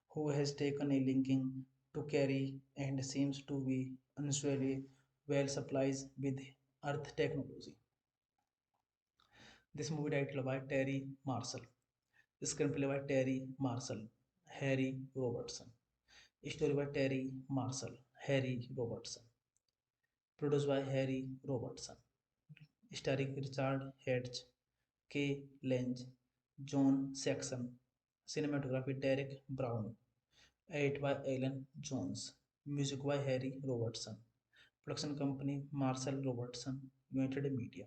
who has taken a linking to carry and seems to be unusually well supplied with Earth technology. This movie titled by Terry Marshall. Screenplay by Terry Marshall, Harry Robertson. Story by Terry Marshall, Harry Robertson. Produced by Harry Robertson. Starring Richard Hatch, Kay Lange, John Saxon. Cinematography Derek Brown. Edit by Alan Jones. Music by Harry Robertson. Production company Marshall Robertson, United Media.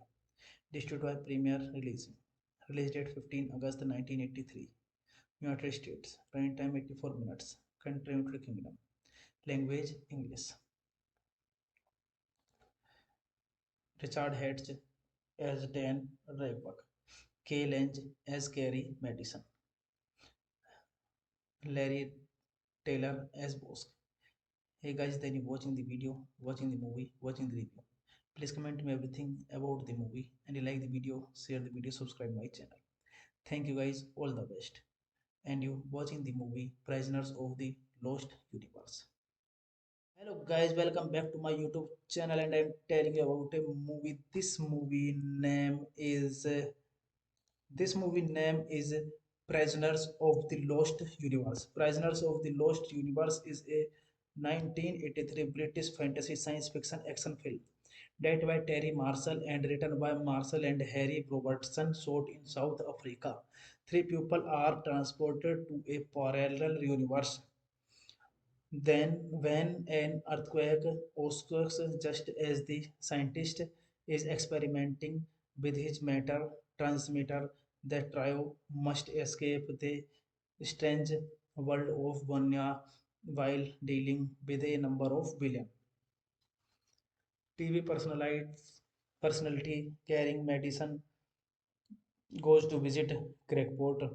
Distributed by Premier Releasing. Release date 15 August 1983. United States. Running time 84 minutes. Country United Kingdom. Language English. Richard Hatch as Dan Raybuck. Kay Lange as Carrie Madison. Larry Taylor as Bosk. Hey guys, then you watching the video, watching the movie, watching the review. Please comment me everything about the movie and you like the video, share the video, subscribe my channel. Thank you guys, all the best. And you watching the movie Prisoners of the Lost Universe. Hello guys, welcome back to my YouTube channel and I'm telling you about a movie. This movie name is Prisoners of the Lost Universe. Prisoners of the Lost Universe is a 1983 British fantasy science fiction action film directed by Terry Marshall and written by Marshall and Harry Robertson, shot in South Africa. Three people are transported to a parallel universe then, when an earthquake occurs just as the scientist is experimenting with his matter transmitter, the trio must escape the strange world of Vanya while dealing with a number of villains. TV personality carrying medicine goes to visit Craigport.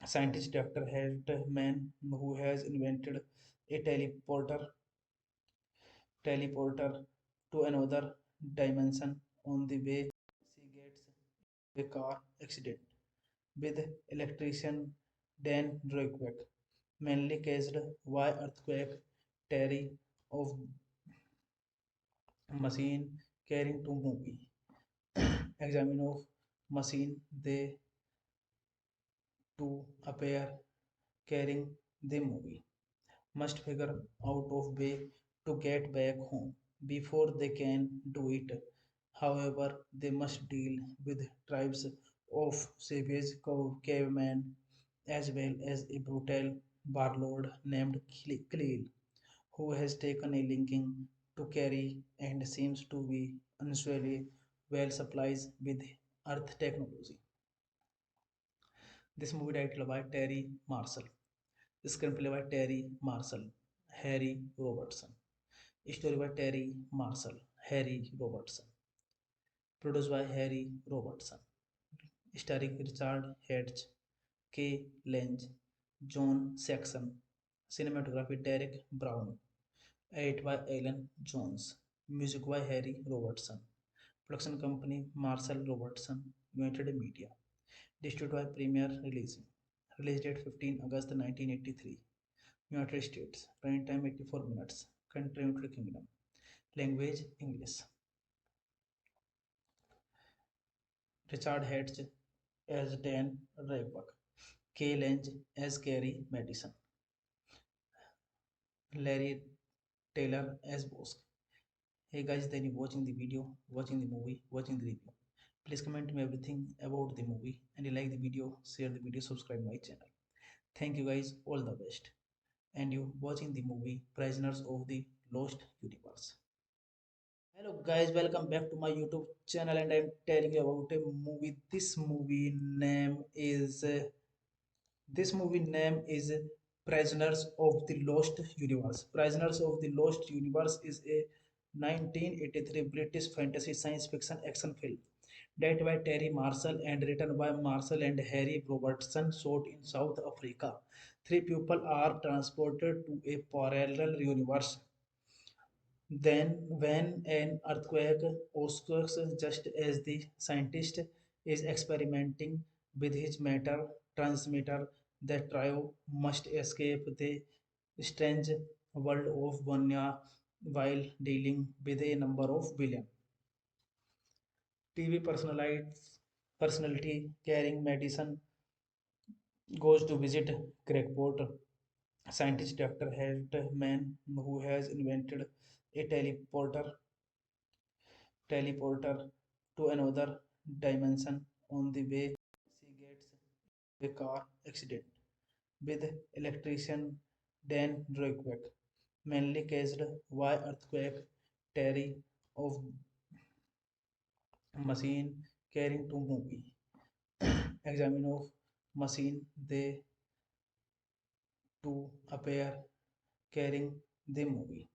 Scientist Dr. Hartman, who has invented a teleporter to another dimension. On the way she gets a car accident with electrician Dan Roykbeck, mainly caused by earthquake. Terry of machine carrying to movie examine of machine they to appear carrying the movie must figure out of way to get back home before they can do it. However, they must deal with tribes of savage cavemen as well as a brutal warlord named Khalil, who has taken a linking to carry and seems to be unusually well supplied with Earth technology. This movie titled by Terry Marshall. Screenplay by Terry Marshall, Harry Robertson. Story by Terry Marshall, Harry Robertson. Produced by Harry Robertson. Starring Richard Hatch, K. Lange, John Saxon. Cinematography Derek Brown. Edit by Alan Jones. Music by Harry Robertson. Production company Marshall Robertson, United Media. Distributed by Premier Releasing. Release date 15 August 1983. United States. Running time 84 minutes. Country United Kingdom. Language English. Richard Hatch as Dan Raybuck. K. Lange as Gary Madison. Larry Taylor as Bosk. Hey guys, then you watching the video, watching the movie, watching the review. Please comment me everything about the movie and you like the video, share the video, subscribe my channel. Thank you guys, all the best. And you watching the movie Prisoners of the Lost Universe. Hello guys, welcome back to my YouTube channel and I'm telling you about a movie. This movie name is Prisoners of the Lost Universe. Prisoners of the Lost Universe is a 1983 British fantasy science fiction action film directed by Terry Marshall and written by Marshall and Harry Robertson, shot in South Africa. Three people are transported to a parallel universe then, when an earthquake occurs just as the scientist is experimenting with his matter transmitter, the trio must escape the strange world of Vanya while dealing with a number of villains. TV personality carrying medicine goes to visit Crackpot. Scientist Dr. Hartman, who has invented a teleporter to another dimension. On the way, she gets a car accident with electrician Dan Roykbeck, mainly caused by earthquake. Terry of machine carrying to movie. Examine of machine they to appear carrying the movie.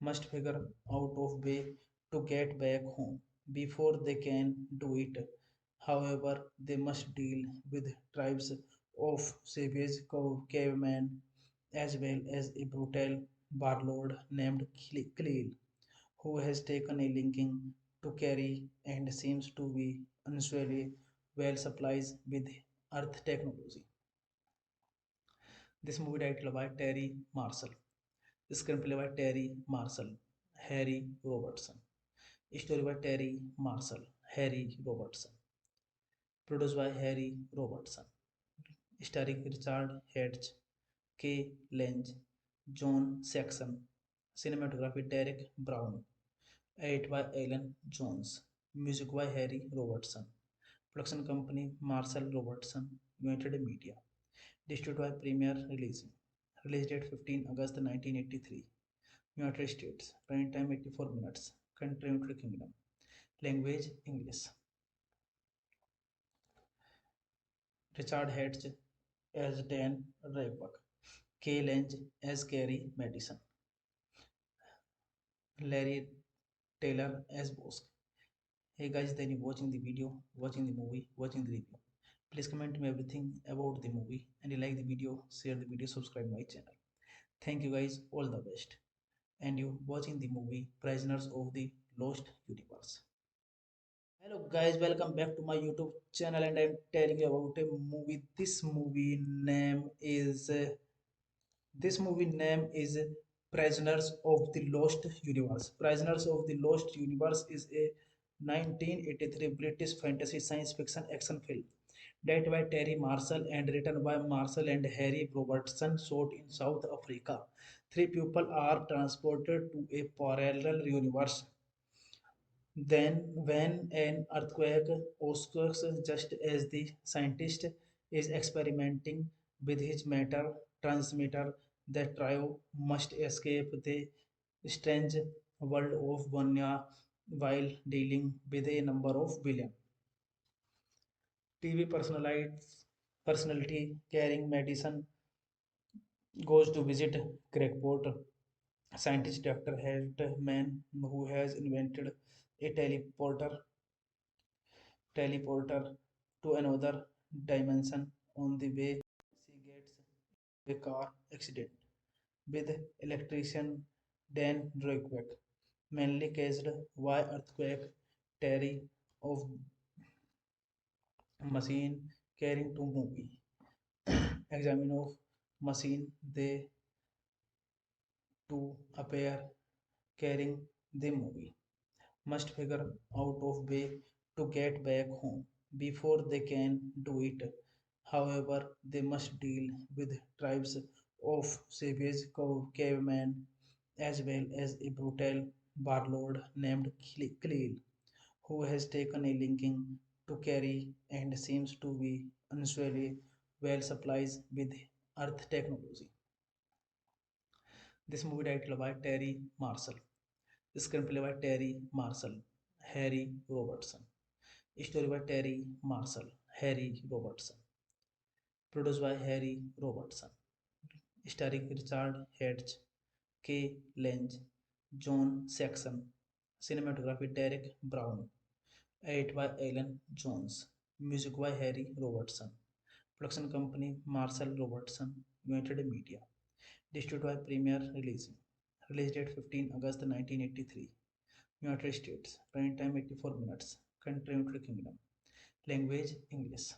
Must figure out of way to get back home before they can do it. However, they must deal with tribes of savage cavemen as well as a brutal warlord named Khalil, who has taken a liking to carry and seems to be unusually well supplied with Earth technology. This movie titled by Terry Marshall. Screenplay by Terry Marshall, Harry Robertson. Story by Terry Marshall, Harry Robertson. Produced by Harry Robertson. Starring Richard Hatch, K. Lange, John Saxon. Cinematography Derek Brown. Edit by Alan Jones. Music by Harry Robertson. Production company Marshall Robertson, United Media. Distributed by Premier Releasing. Release date 15 August 1983. United States. Running time 84 minutes. Country United Kingdom. Language English. Richard Hatch as Dan Raybuck. K. Lange as Gary Madison. Larry Taylor as Bosk. Hey guys, then you watching the video, watching the movie, watching the review. Please comment me everything about the movie and you like the video, share the video, subscribe my channel. Thank you guys, all the best. And you watching the movie Prisoners of the Lost Universe. Hello guys, welcome back to my YouTube channel and I'm telling you about a movie. This movie name is Prisoners of the Lost Universe. Prisoners of the Lost Universe is a 1983 British fantasy science fiction action film directed by Terry Marshall and written by Marshall and Harry Robertson, shot in South Africa. Three people are transported to a parallel universe then, when an earthquake occurs just as the scientist is experimenting with his matter transmitter, the trio must escape the strange world of Vanya while dealing with a number of villains. TV personality carrying medicine goes to visit Craigport. Scientist Dr. Hartman, who has invented a teleporter to another dimension. On the way, she gets a car accident with electrician Dan Roykweck, mainly caused by earthquake. Terry of machine carrying to movie. Examine of machine they to appear carrying the movie. Must figure out of way to get back home before they can do it. However, they must deal with tribes of savage cavemen as well as a brutal warlord named Khalil, who has taken a linking to carry and seems to be unusually well supplies with earth technology. This movie titled by Terry Marshall. Screenplay by Terry Marshall, Harry Robertson. Story by Terry Marshall, Harry Robertson. Produced by Harry Robertson. Starring Richard Hedge, K. Lange, John Saxon. Cinematography Derek Brown. Edit by Alan Jones. Music by Harry Robertson. Production company Marshall Robertson, United Media. Distributed by Premier Releasing. Release date 15 August 1983. United States. Running time 84 minutes. Country United Kingdom. Language English.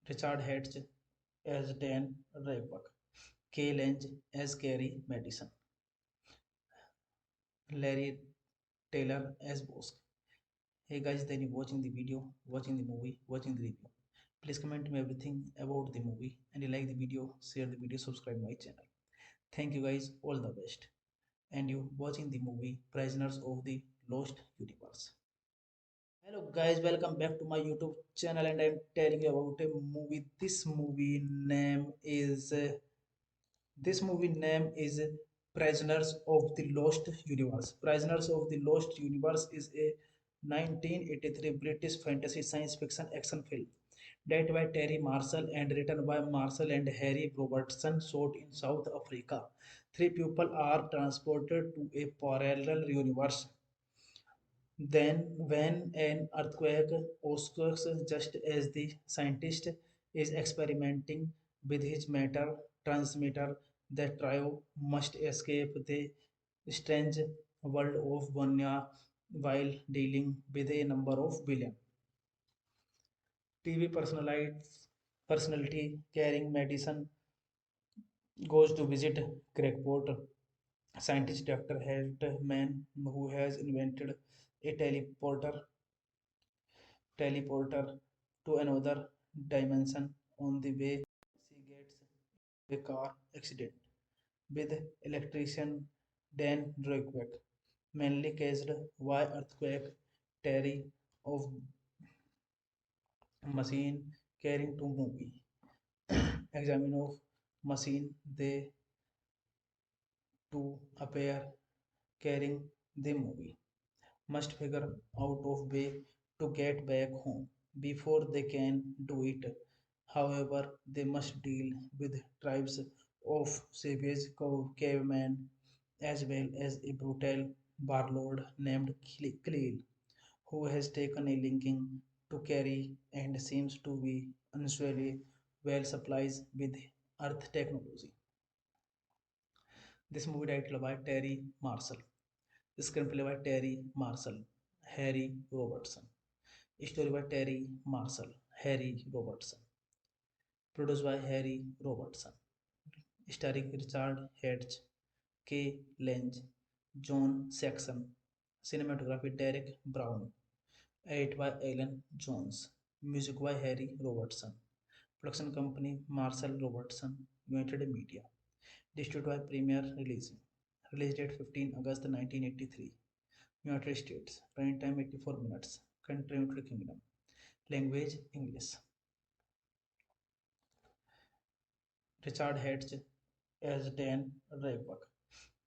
Richard Hedge as Dan Raybuck. Kay Lange as Gary Madison. Larry Taylor as Bosk. Hey guys, then you watching the video, watching the movie, watching the review. Please comment me everything about the movie and you like the video, share the video, subscribe my channel. Thank you guys, all the best. And you watching the movie Prisoners of the Lost Universe. Hello guys, welcome back to my YouTube channel and I'm telling you about a movie. This movie name is Prisoners of the Lost Universe. Prisoners of the Lost Universe is a 1983 British fantasy science fiction action film directed by Terry Marshall and written by Marshall and Harry Robertson, shot in South Africa. Three people are transported to a parallel universe then, when an earthquake occurs just as the scientist is experimenting with his matter transmitter, the trio must escape the strange world of Vanya while dealing with a number of villains. TV personality carrying medicine goes to visit Craigport. Scientist Dr. Hartman, who has invented a teleporter to another dimension. On the way, she gets a car accident with electrician Dan Roykweck, mainly caused by earthquake. Terry of machine carrying to movie. Examine of machine they to appear carrying the movie. Must figure out of way to get back home before they can do it. However, they must deal with tribes of savage cavemen as well as a brutal warlord named Khalil, who has taken a linking to carry and seems to be unusually well supplies with earth technology. This movie titled by Terry Marshall. Screenplay by Terry Marshall, Harry Robertson. Story by Terry Marshall, Harry Robertson. Produced by Harry Robertson. Starring Richard Hedge, K. Lange, John Saxon. Cinematography Derek Brown. Edit by Alan Jones. Music by Harry Robertson. Production company Marshall Robertson, United Media. Distributed by Premier Releasing. Release date 15 August 1983. United States. Running time 84 minutes. Country United Kingdom. Language English. Richard Hedge as Dan Raybuck.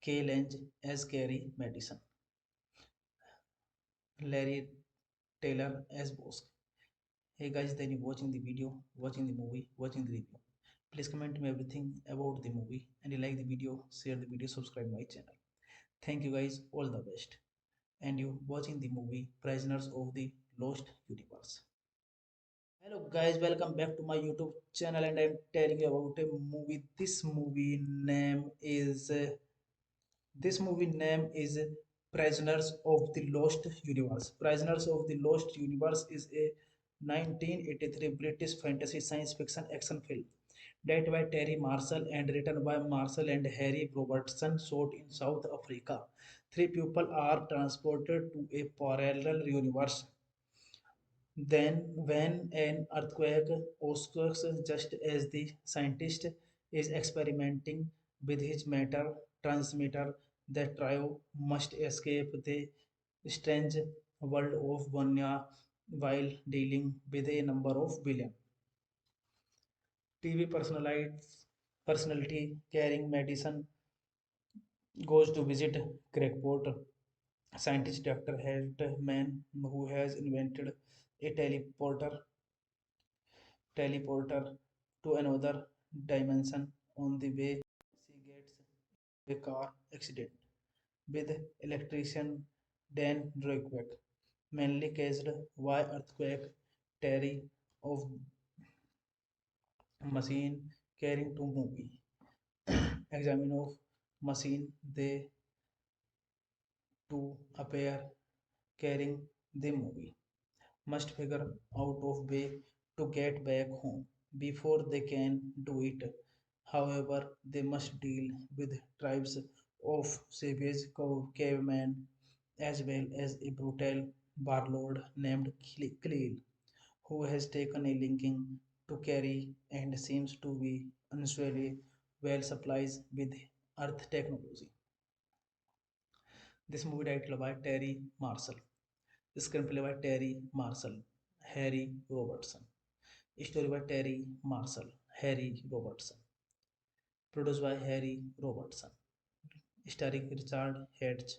Kay Lange as Gary Madison. Larry Taylor as Bosk. Hey guys, then you watching the video, watching the movie, watching the review. Please comment me everything about the movie and you like the video, share the video, subscribe my channel. Thank you guys, all the best. And you watching the movie Prisoners of the Lost Universe. Hello guys, welcome back to my YouTube channel and I'm telling you about a movie. This movie name is Prisoners of the Lost Universe. Prisoners of the Lost Universe is a 1983 British fantasy science fiction action film directed by Terry Marshall and written by Marshall and Harry Robertson, shot in South Africa. Three people are transported to a parallel universe. Then, when an earthquake occurs just as the scientist is experimenting with his matter transmitter, the trio must escape the strange world of Vanya while dealing with a number of villains. TV personality carrying medicine goes to visit Crackpot. Scientist Dr. Hartman, who has invented a teleporter to another dimension. On the way, she gets a car accident with electrician Dan Roykweck, mainly caused by earthquake. Terry of machine carrying to movie. Examine of machine they to appear carrying the movie. Must figure out of way to get back home before they can do it. However, they must deal with tribes of savage cavemen as well as a brutal warlord named Khalil, who has taken a liking to carry and seems to be unusually well supplied with earth technology. This movie titled by Terry Marshall. Screenplay by Terry Marshall, Harry Robertson. Story by Terry Marshall, Harry Robertson. Produced by Harry Robertson. Starring Richard Hedge,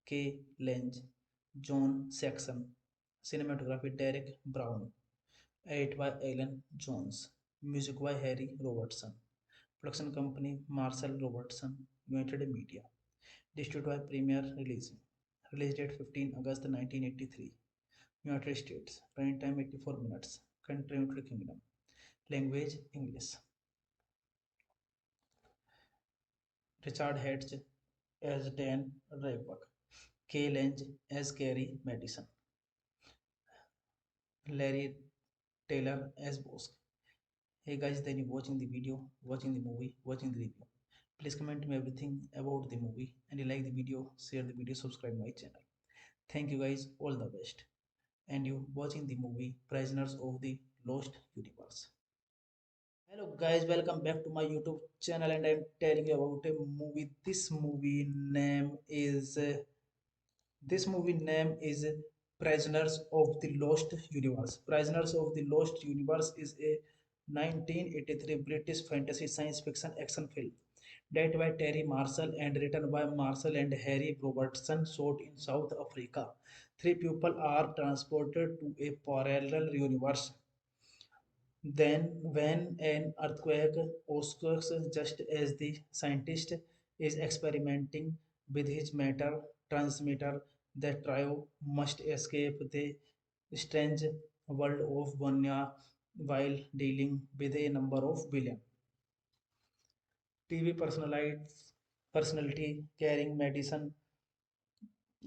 K. Lange, John Saxon. Cinematography Derek Brown. Edit by Alan Jones. Music by Harry Robertson. Production company Marshall Robertson, United Media. Distributed by Premier Releasing. Release date 15 August 1983. United States. Running time 84 minutes. Country United Kingdom. Language English. Richard Hedge as Dan Raybuck. Kay Lange as Carrie Madison. Larry Taylor as Bosk. Hey guys, then you watching the video, watching the movie, watching the review. Please comment me everything about the movie and you like the video, share the video, subscribe my channel. Thank you guys, all the best. And you watching the movie Prisoners of the Lost Universe. Hello guys, welcome back to my YouTube channel and I'm telling you about a movie. This movie name is Prisoners of the Lost Universe. Prisoners of the Lost Universe is a 1983 British fantasy science fiction action film directed by Terry Marshall and written by Marshall and Harry Robertson, shot in South Africa. Three people are transported to a parallel universe. Then, when an earthquake occurs just as the scientist is experimenting with his matter transmitter, the trio must escape the strange world of Vanya while dealing with a number of villains. TV personality carrying medicine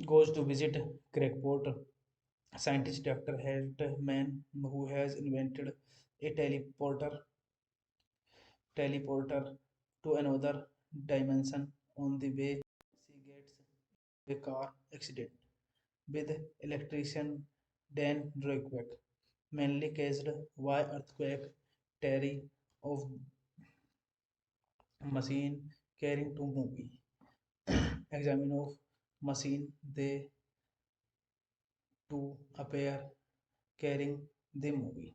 goes to visit Crackpot. Scientist Dr. Hartman, who has invented a teleporter to another dimension. On the way, she gets a car accident with electrician Dan Roykweck, mainly caused by earthquake. Terry of machine carrying to movie. Examine of machine they to appear carrying the movie.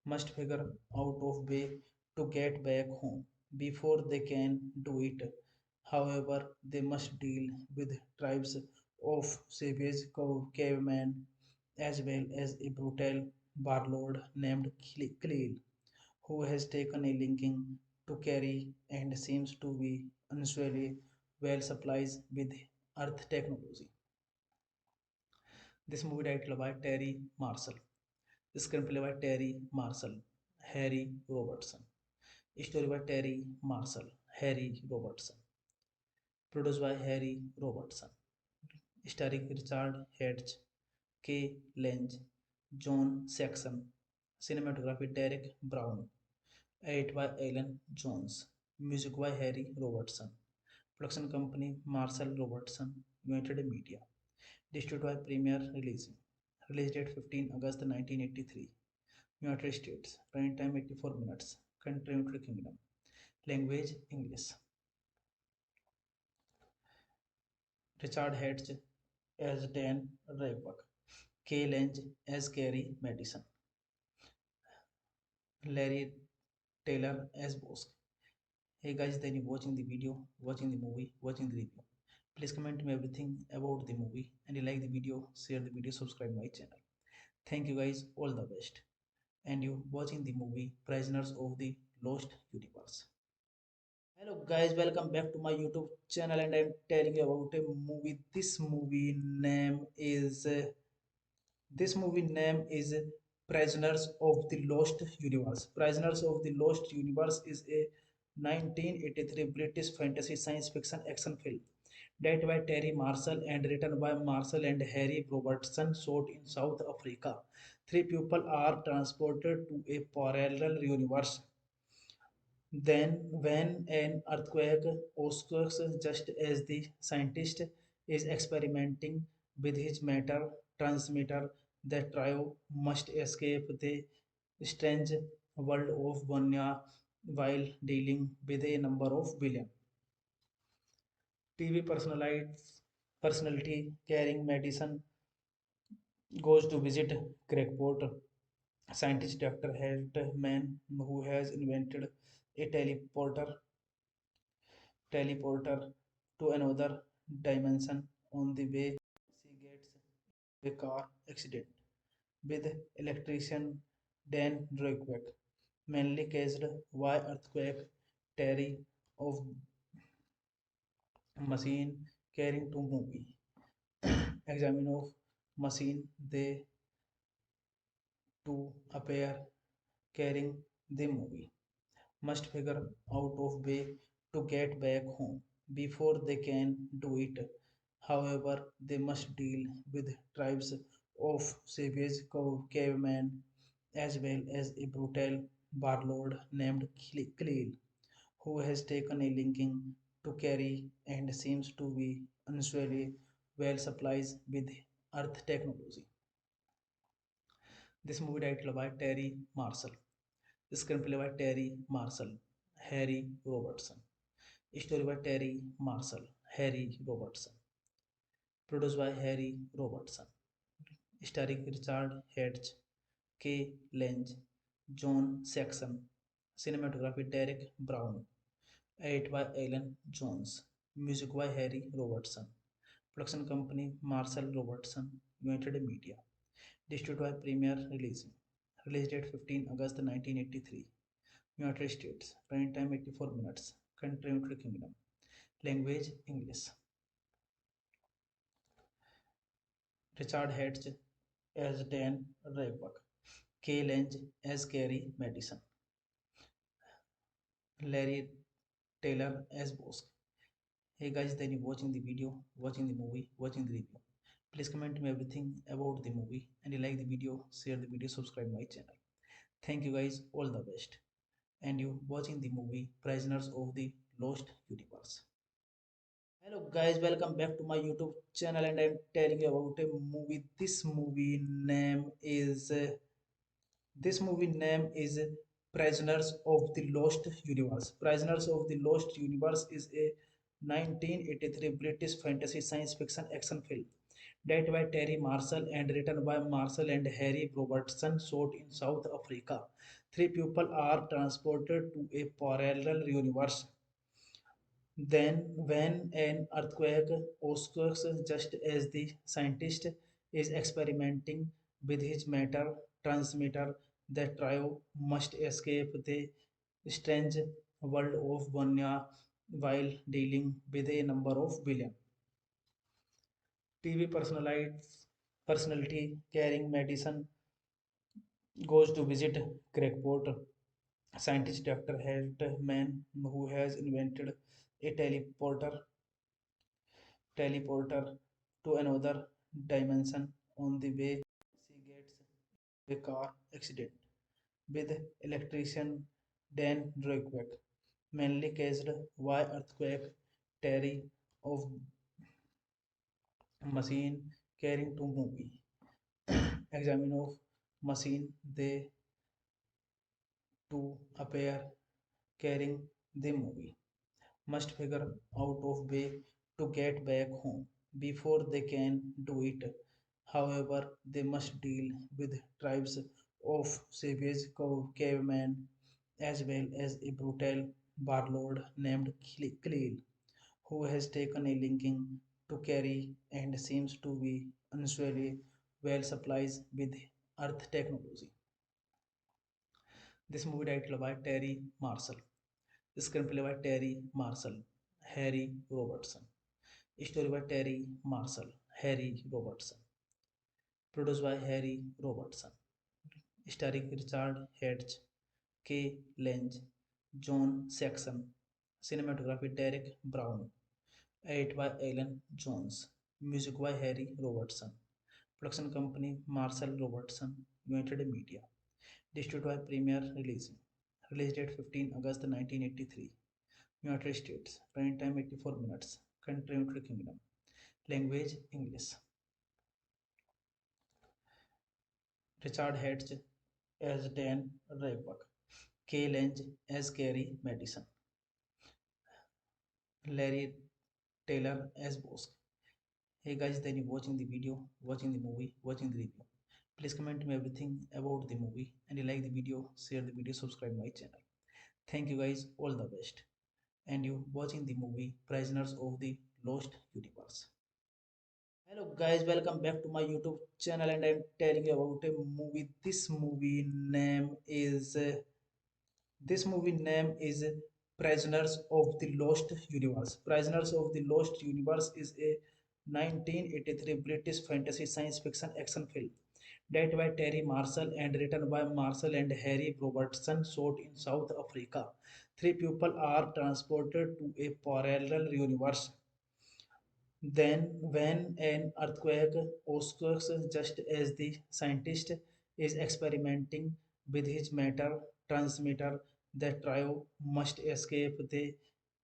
Must figure out of way to get back home before they can do it. However, they must deal with tribes of savage cavemen as well as a brutal warlord named Khalil, who has taken a linking to carry and seems to be unusually well supplies with Earth technology. This movie titled by Terry Marshall. Screenplay by Terry Marshall, Harry Robertson. Story by Terry Marshall, Harry Robertson. Produced by Harry Robertson. Starring Richard Hedge, K. Lange, John Saxon. Cinematography Derek Brown. Edit by Alan Jones. Music by Harry Robertson. Production company Marshall Robertson United Media. Distributed by Premier Releasing. Release date 15 August 1983. United States. Running time 84 minutes. Country United Kingdom. Language English. Richard Hedge as Dan Raybuck. K. Lange as Gary Madison. Larry Taylor as Bosk. Hey guys, then you watching the video, watching the movie, watching the review. Please comment me everything about the movie, and you like the video, share the video, subscribe my channel. Thank you guys, all the best. And you watching the movie Prisoners of the Lost Universe. Hello guys, welcome back to my YouTube channel, and I'm telling you about a movie. This movie name is Prisoners of the Lost Universe. Prisoners of the Lost Universe is a 1983 British fantasy science fiction action film directed by Terry Marshall and written by Marshall and Harry Robertson, shot in South Africa. Three people are transported to a parallel universe. Then, when an earthquake occurs just as the scientist is experimenting with his matter transmitter, the trio must escape the strange world of Vanya while dealing with a number of villains. TV personality carrying medicine goes to visit Craigport. Scientist Dr. Hartman, who has invented a teleporter to another dimension. On the way, she gets a car accident with electrician Dan Roykbeck, mainly caused by earthquake. Terry of machine carrying to movie. Examine of machine they to appear carrying the movie. Must figure out of way to get back home before they can do it. However, they must deal with tribes of savage cavemen as well as a brutal warlord named Khalil, who has taken a linking to carry and seems to be unusually well supplies with Earth technology. This movie titled by Terry Marshall. Screenplay by Terry Marshall, Harry Robertson. Story by Terry Marshall, Harry Robertson. Produced by Harry Robertson. Starring Richard Hedge, K. Lange, John Saxon. Cinematography Derek Brown. Edit by Alan Jones. Music by Harry Robertson. Production company Marshall Robertson, United Media. Distributed by Premier Releasing. Release date 15 August 1983. United States. Running time 84 minutes. Country United Kingdom. Language English. Richard Hedge as Dan Raybuck. K. Lange as Gary Madison. Larry Taylor as Bosk. Hey guys, then you watching the video, watching the movie, watching the review. Please comment me everything about the movie, and you like the video, share the video, subscribe my channel. Thank you guys, all the best. And you watching the movie Prisoners of the Lost Universe. Hello guys, welcome back to my YouTube channel, and I'm telling you about a movie. This movie name is Prisoners of the Lost Universe. Prisoners of the Lost Universe is a 1983 British fantasy science fiction action film directed by Terry Marshall and written by Marshall and Harry Robertson, shot in South Africa. Three people are transported to a parallel universe. Then, when an earthquake occurs just as the scientist is experimenting with his matter transmitter. The trio must escape the strange world of Vanya while dealing with a number of villains. TV personality carrying medicine goes to visit Crackpot. Scientist Dr. Hartman, who has invented a teleporter to another dimension. On the way, she gets a car accident with electrician Dan Drake, mainly caused by earthquake. Terry of machine carrying to movie. Examine of machine they to appear carrying the movie. Must figure out of way to get back home before they can do it. However, they must deal with tribes of savage cavemen as well as a brutal warlord named Khalil, who has taken a linking to carry and seems to be unusually well supplies with Earth technology. This movie titled by Terry Marshall. Screenplay by Terry Marshall, Harry Robertson. Story by Terry Marshall, Harry Robertson. Produced by Harry Robertson. Starring Richard Hedge, K. Lange, John Saxon. Cinematography Derek Brown. Edit by Alan Jones. Music by Harry Robertson. Production company Marshall Robertson, United Media. Distributed by Premier Releasing. Release date 15 August 1983. United States. Running time 84 minutes. Country United Kingdom. Language English. Richard Hedge as Dan Raybuck. K. Lange as Gary Madison. Larry Taylor as Bosk. Hey guys, then you watching the video, watching the movie, watching the review. Please comment me everything about the movie, and you like the video, share the video, subscribe my channel. Thank you guys, all the best. And you watching the movie Prisoners of the Lost Universe. Hello guys, welcome back to my YouTube channel, and I'm telling you about a movie. This movie name is Prisoners of the Lost Universe. Prisoners of the Lost Universe is a 1983 British fantasy science fiction action film directed by Terry Marshall and written by Marshall and Harry Robertson, shot in South Africa. Three people are transported to a parallel universe. Then, when an earthquake occurs just as the scientist is experimenting with his matter transmitter, the trio must escape the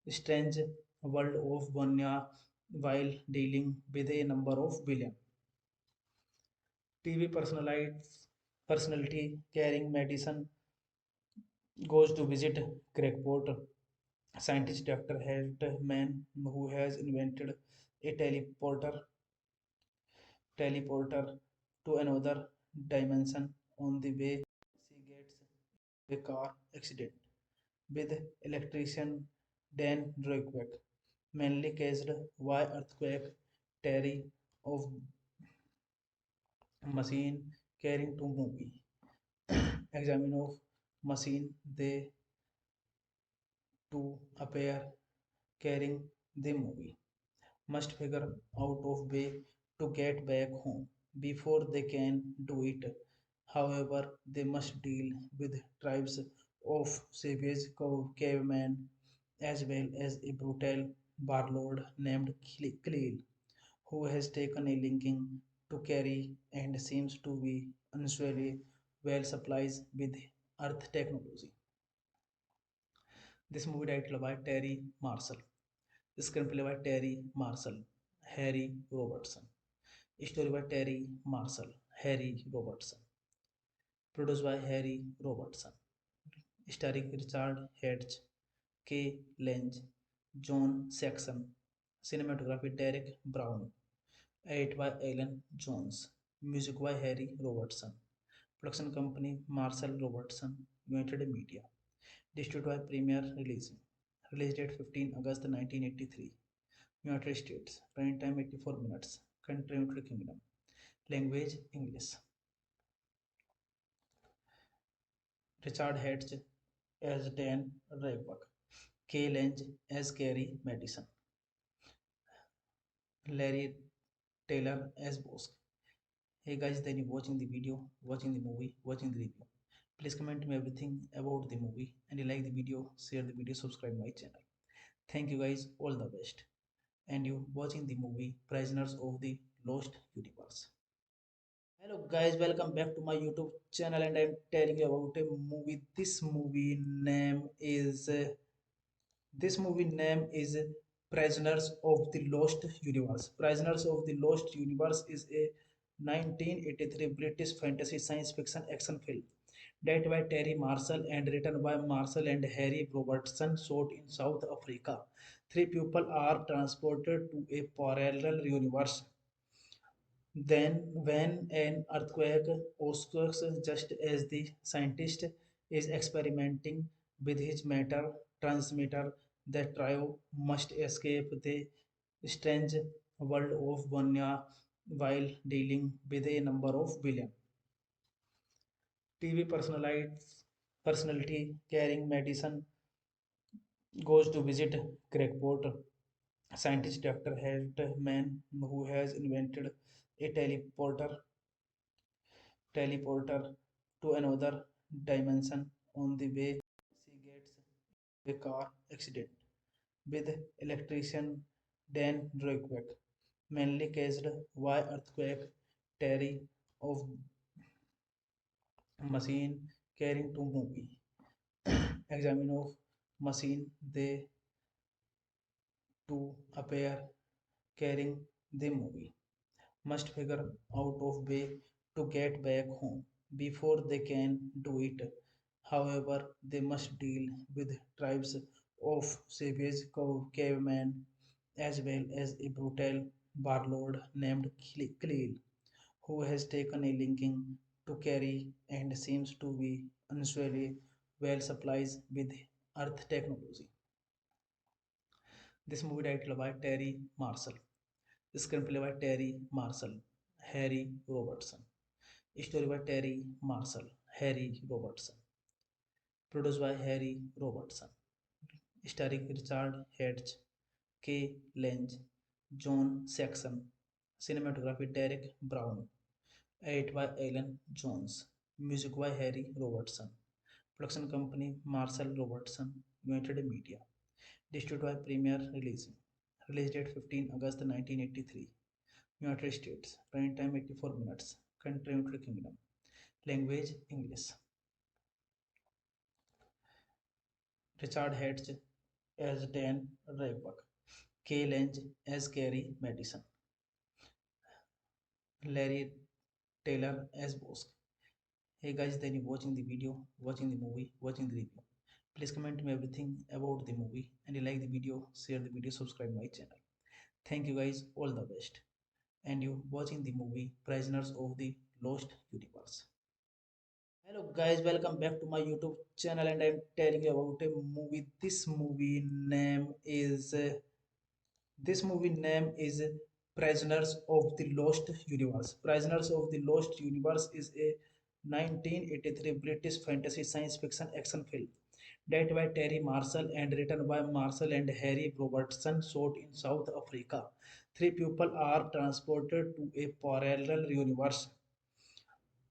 strange world of Vanya while dealing with a number of villains. TV personality carrying medicine goes to visit Crackpot. Scientist Dr. Hartman, who has invented a teleporter to another dimension. On the way, she gets a car accident with electrician Dan Drake, mainly caused by earthquake. Terry of machine carrying to movie. Examine of machine they to appear carrying the movie. Must figure out of way to get back home before they can do it. However, they must deal with tribes of savage cavemen as well as a brutal warlord named Khalil, who has taken a linking to carry and seems to be unusually well supplies with Earth technology. This movie titled by Terry Marshall. Screenplay by Terry Marshall, Harry Robertson. Story by Terry Marshall, Harry Robertson. Produced by Harry Robertson. Starring Richard Hedge, K. Lange, John Saxon. Cinematography Derek Brown. Edit by Alan Jones. Music by Harry Robertson. Production company Marshall Robertson, United Media. Distributed by Premier Releasing. Release date 15 August 1983. United States. Running time 84 minutes. Country United Kingdom. Language English. Richard Hatch as Dan Raybuck, Kay Lange as Carrie Madison, Larry Taylor as Bosk. Hey guys, then you watching the video, watching the movie, watching the review. Please comment me everything about the movie and you like the video, share the video, subscribe my channel. Thank you guys, all the best. And you watching the movie Prisoners of the Lost Universe. Hello guys, welcome back to my YouTube channel and I'm telling you about a movie. This movie name is Prisoners of the Lost Universe. Prisoners of the Lost Universe is a 1983 British fantasy science fiction action film directed by Terry Marshall and written by Marshall and Harry Robertson, shot in South Africa. Three people are transported to a parallel universe. Then, when an earthquake occurs just as the scientist is experimenting with his matter transmitter, the trio must escape the strange world of Vanya while dealing with a number of villains. TV personality carrying medicine goes to visit Craigport. Scientist Dr. Hartman, who has invented a teleporter to another dimension. On the way, she gets a car accident with electrician Dan Roykbeck, mainly caused by earthquake. Terry of machine carrying to movie. Examine of machine they to appear carrying the movie. Must figure out of way to get back home before they can do it. However, they must deal with tribes of savage cavemen as well as a brutal warlord named Khalil, who has taken a liking to carry and seems to be unusually well supplied with earth technology. This movie titled by Terry Marshall. Screenplay by Terry Marshall, Harry Robertson. Story by Terry Marshall, Harry Robertson. Produced by Harry Robertson. Starring Richard Hatch, Kay Lange, John Saxon. Cinematography Derek Brown. Edit by Alan Jones. Music by Harry Robertson. Production company Marshall Robertson, United Media. Distributed by Premier Releasing. Release date 15 August 1983. United States. Running time 84 minutes. Country United Kingdom. Language English. Richard Hatch as Dan Raybuck. Kay Lange as Carrie Madison. Larry Taylor as Bosk. Hey guys, then you watching the video, watching the movie, watching the review. Please comment me everything about the movie and you like the video, share the video, subscribe my channel. Thank you guys, all the best. And you watching the movie Prisoners of the Lost Universe. Hello guys, welcome back to my YouTube channel and I'm telling you about a movie. This movie name is Prisoners of the Lost Universe. Prisoners of the Lost Universe is a 1983 British fantasy science fiction action film directed by Terry Marshall and written by Marshall and Harry Robertson, shot in South Africa. Three people are transported to a parallel universe.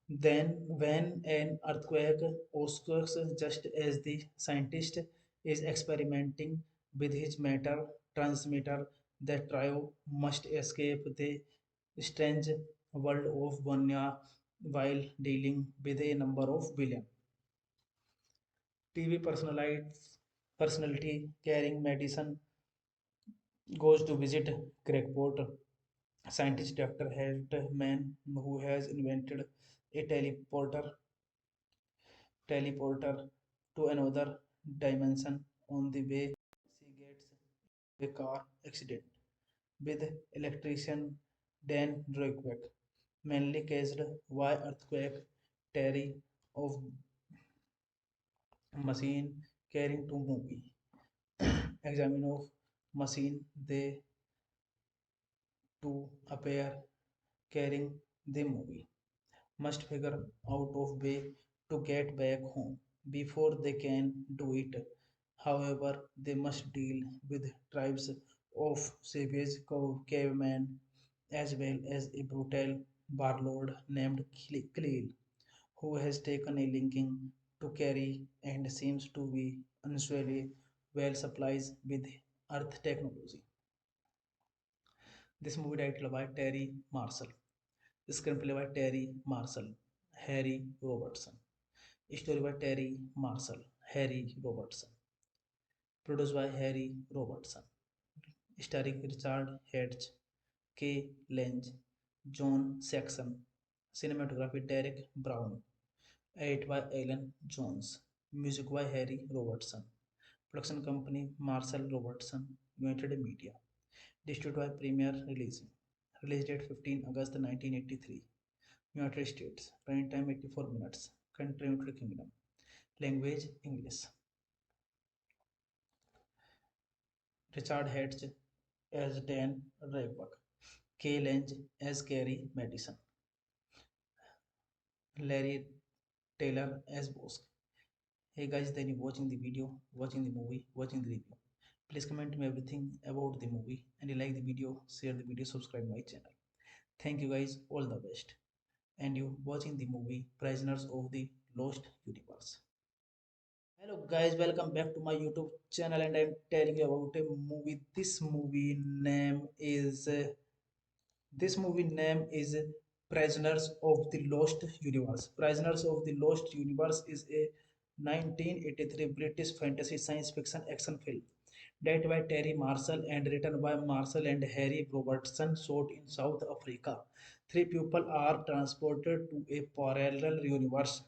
Then, when an earthquake occurs just as the scientist is experimenting with his matter transmitter, the trio must escape the strange world of Vanya while dealing with a number of villains. TV personality carrying medicine goes to visit Craigport. Scientist Dr. Hartman, who has invented a teleporter to another dimension. On the way, she gets a car accident with electrician Dan Roykbeck, mainly caused by earthquake. Terry of machine carrying to movie. Examine of machine they to appear carrying the movie. Must figure out of way to get back home before they can do it. However, they must deal with tribes of savage cavemen as well as a brutal warlord named Khalil, who has taken a linking to carry and seems to be unusually well supplied with Earth technology. This movie titled by Terry Marshall. Screenplay by Terry Marshall, Harry Robertson. Story by Terry Marshall, Harry Robertson. Produced by Harry Robertson. Starring Richard Hedge, Kay Lange, John Saxon. Cinematography Derek Brown. Edit by Alan Jones. Music by Harry Robertson. Production company Marshall Robertson, United Media. Distributed by Premier Releasing. Release date 15 August 1983. United States. Running time 84 minutes. Country United Kingdom. Language English. Richard Hedge as Dan Raybuck. Kay Lange as Gary Madison. Larry Taylor as Bosk. Hey guys, then you watching the video, watching the movie, watching the review. Please comment me everything about the movie, and you like the video, share the video, subscribe my channel. Thank you guys, all the best. And you watching the movie Prisoners of the Lost Universe. Hello guys, welcome back to my YouTube channel, and I'm telling you about a movie. This movie name is Prisoners of the Lost Universe. Prisoners of the Lost Universe is a 1983 British fantasy science fiction action film directed by Terry Marshall and written by Marshall and Harry Robertson, shot in South Africa. Three people are transported to a parallel universe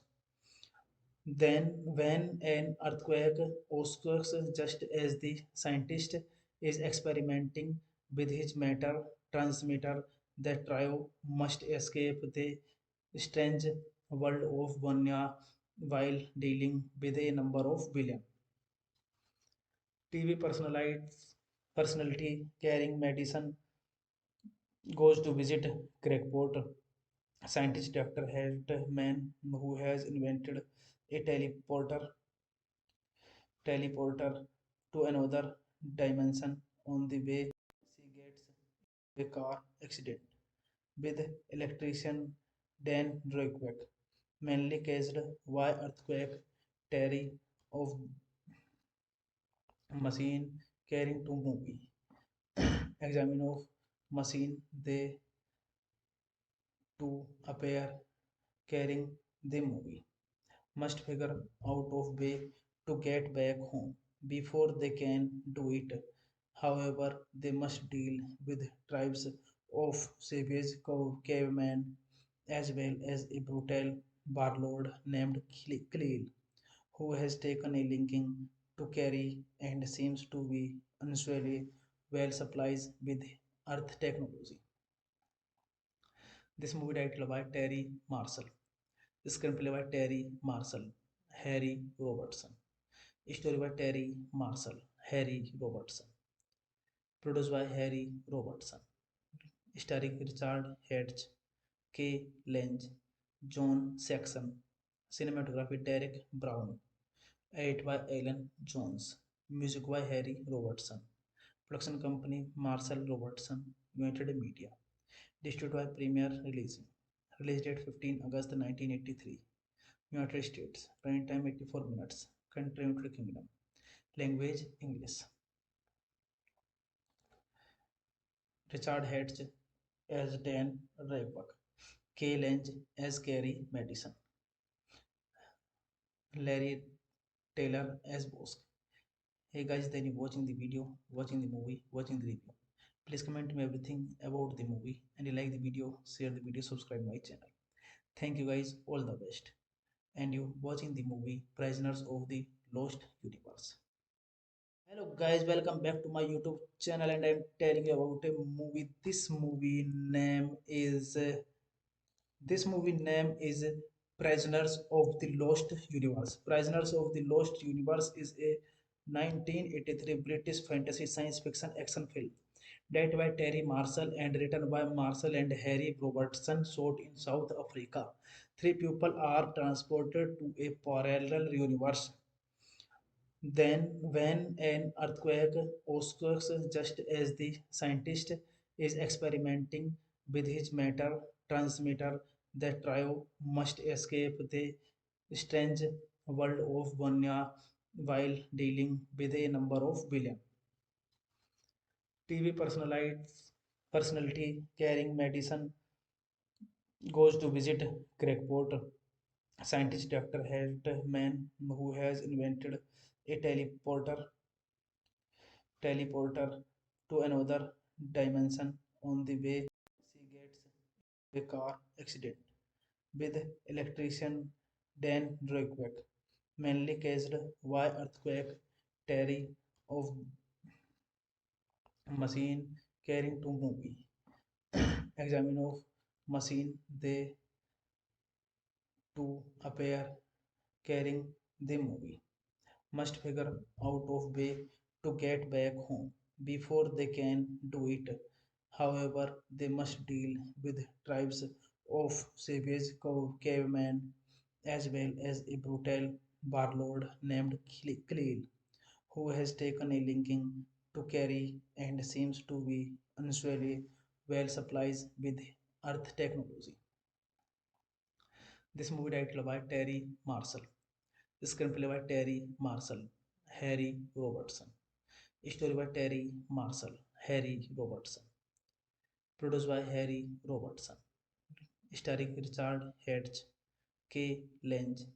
then, when an earthquake occurs just as the scientist is experimenting with his matter transmitter, the trio must escape the strange world of Vanya while dealing with a number of villains. TV personality carrying medicine goes to visit Craigport. Scientist Dr. Hartman, who has invented a teleporter to another dimension. On the way, she gets a car accident with electrician Dan Roykbeck, mainly caused by earthquake. Terry of machine carrying to movie. Examine of machine they to appear carrying the movie. Must figure out of way to get back home before they can do it. However, they must deal with tribes of savage cavemen as well as a brutal warlord named Khalil, who has taken a linking to carry and seems to be unusually well supplied with Earth technology. This movie titled by Terry Marshall. Screenplay by Terry Marshall, Harry Robertson. Story by Terry Marshall, Harry Robertson. Produced by Harry Robertson. Starring Richard Hedge, Kay Lange, John Saxon. Cinematography Derek Brown. Edit by Alan Jones. Music by Harry Robertson. Production company Marshall Robertson, United Media. Distributed by Premier Releasing. Release date 15 August 1983. United States. Running time 84 minutes. Country United Kingdom. Language English. Richard Hedge as Dan Raybuck. Kay Lange as Gary Madison. Larry Taylor as Bosk. Hey guys, then you watching the video, watching the movie, watching the review. Please comment me everything about the movie, and you like the video, share the video, subscribe my channel. Thank you guys, all the best. And you watching the movie Prisoners of the Lost Universe. Hello guys, welcome back to my YouTube channel, and I'm telling you about a movie. This movie name is Prisoners of the Lost Universe. Prisoners of the Lost Universe is a 1983 British fantasy science fiction action film directed by Terry Marshall and written by Marshall and Harry Robertson, shot in South Africa. Three people are transported to a parallel universe. Then, when an earthquake occurs, just as the scientist is experimenting with his matter transmitter, the trio must escape the strange world of Vanya while dealing with a number of villains. TV personality carrying medicine goes to visit Crackpot. Scientist Dr. Hartman, who has invented a teleporter to another dimension. On the way, she gets a car accident with electrician Dan Drake, mainly caused by earthquake. Terry of machine carrying to movie. Examine of machine they to appear carrying the movie. Must figure out of way to get back home before they can do it. However, they must deal with tribes of savage cavemen as well as a brutal warlord named Khalil, who has taken a linking to carry and seems to be unusually well supplies with earth technology. This movie titled by Terry Marshall. Screenplay by Terry Marshall, Harry Robertson. Story by Terry Marshall, Harry Robertson. Produced by Harry Robertson. Starring Richard Hedge, K. Lange,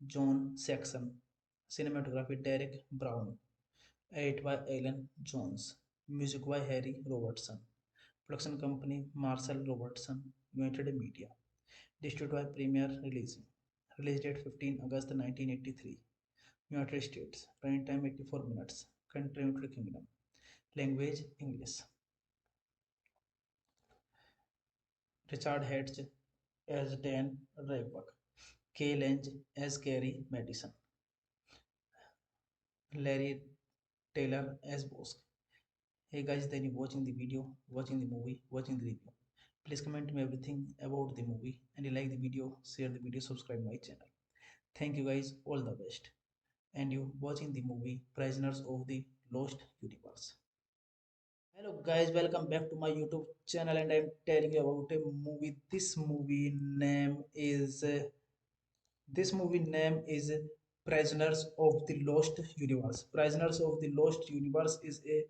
John Saxon. Cinematography Derek Brown. Edit by Alan Jones. Music by Harry Robertson. Production company Marshall Robertson, United Media. Distributed by Premier Releasing. Release date 15 August 1983. United States. Running time 84 minutes. Country United Kingdom. Language English. Richard Hedge as Dan Raybuck. K. Lange as Gary Madison. Larry Taylor as Bosk. Hey guys, then you watching the video, watching the movie, watching the review. Please comment me everything about the movie, and you like the video, share the video, subscribe my channel. Thank you guys, all the best. And you watching the movie Prisoners of the Lost Universe. Hello guys, welcome back to my YouTube channel, and I'm telling you about a movie. This movie name is Prisoners of the Lost Universe. Prisoners of the Lost Universe is a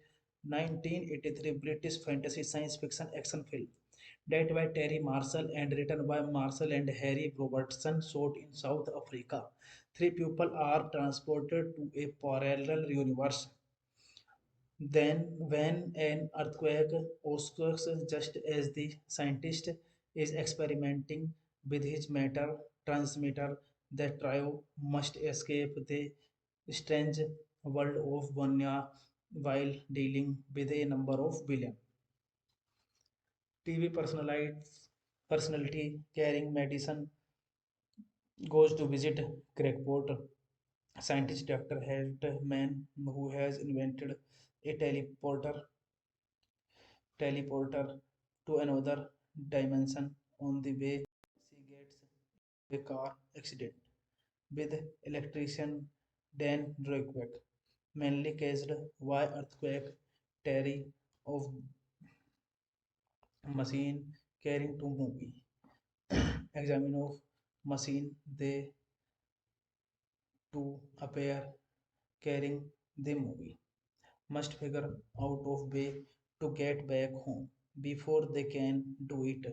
1983 British fantasy science fiction action film directed by Terry Marshall and written by Marshall and Harry Robertson, shot in South Africa. Three people are transported to a parallel universe. Then, when an earthquake occurs, just as the scientist is experimenting with his matter transmitter, the trio must escape the strange world of Vanya while dealing with a number of villains. TV personality carrying medicine goes to visit Crackpot. Scientist Dr. Hartman, who has invented a teleporter to another dimension. On the way, she gets a car accident with electrician Dan Drake, mainly caused by earthquake. Terry of machine carrying to movie. Examine of machine they to appear carrying the movie. Must figure out of way to get back home before they can do it.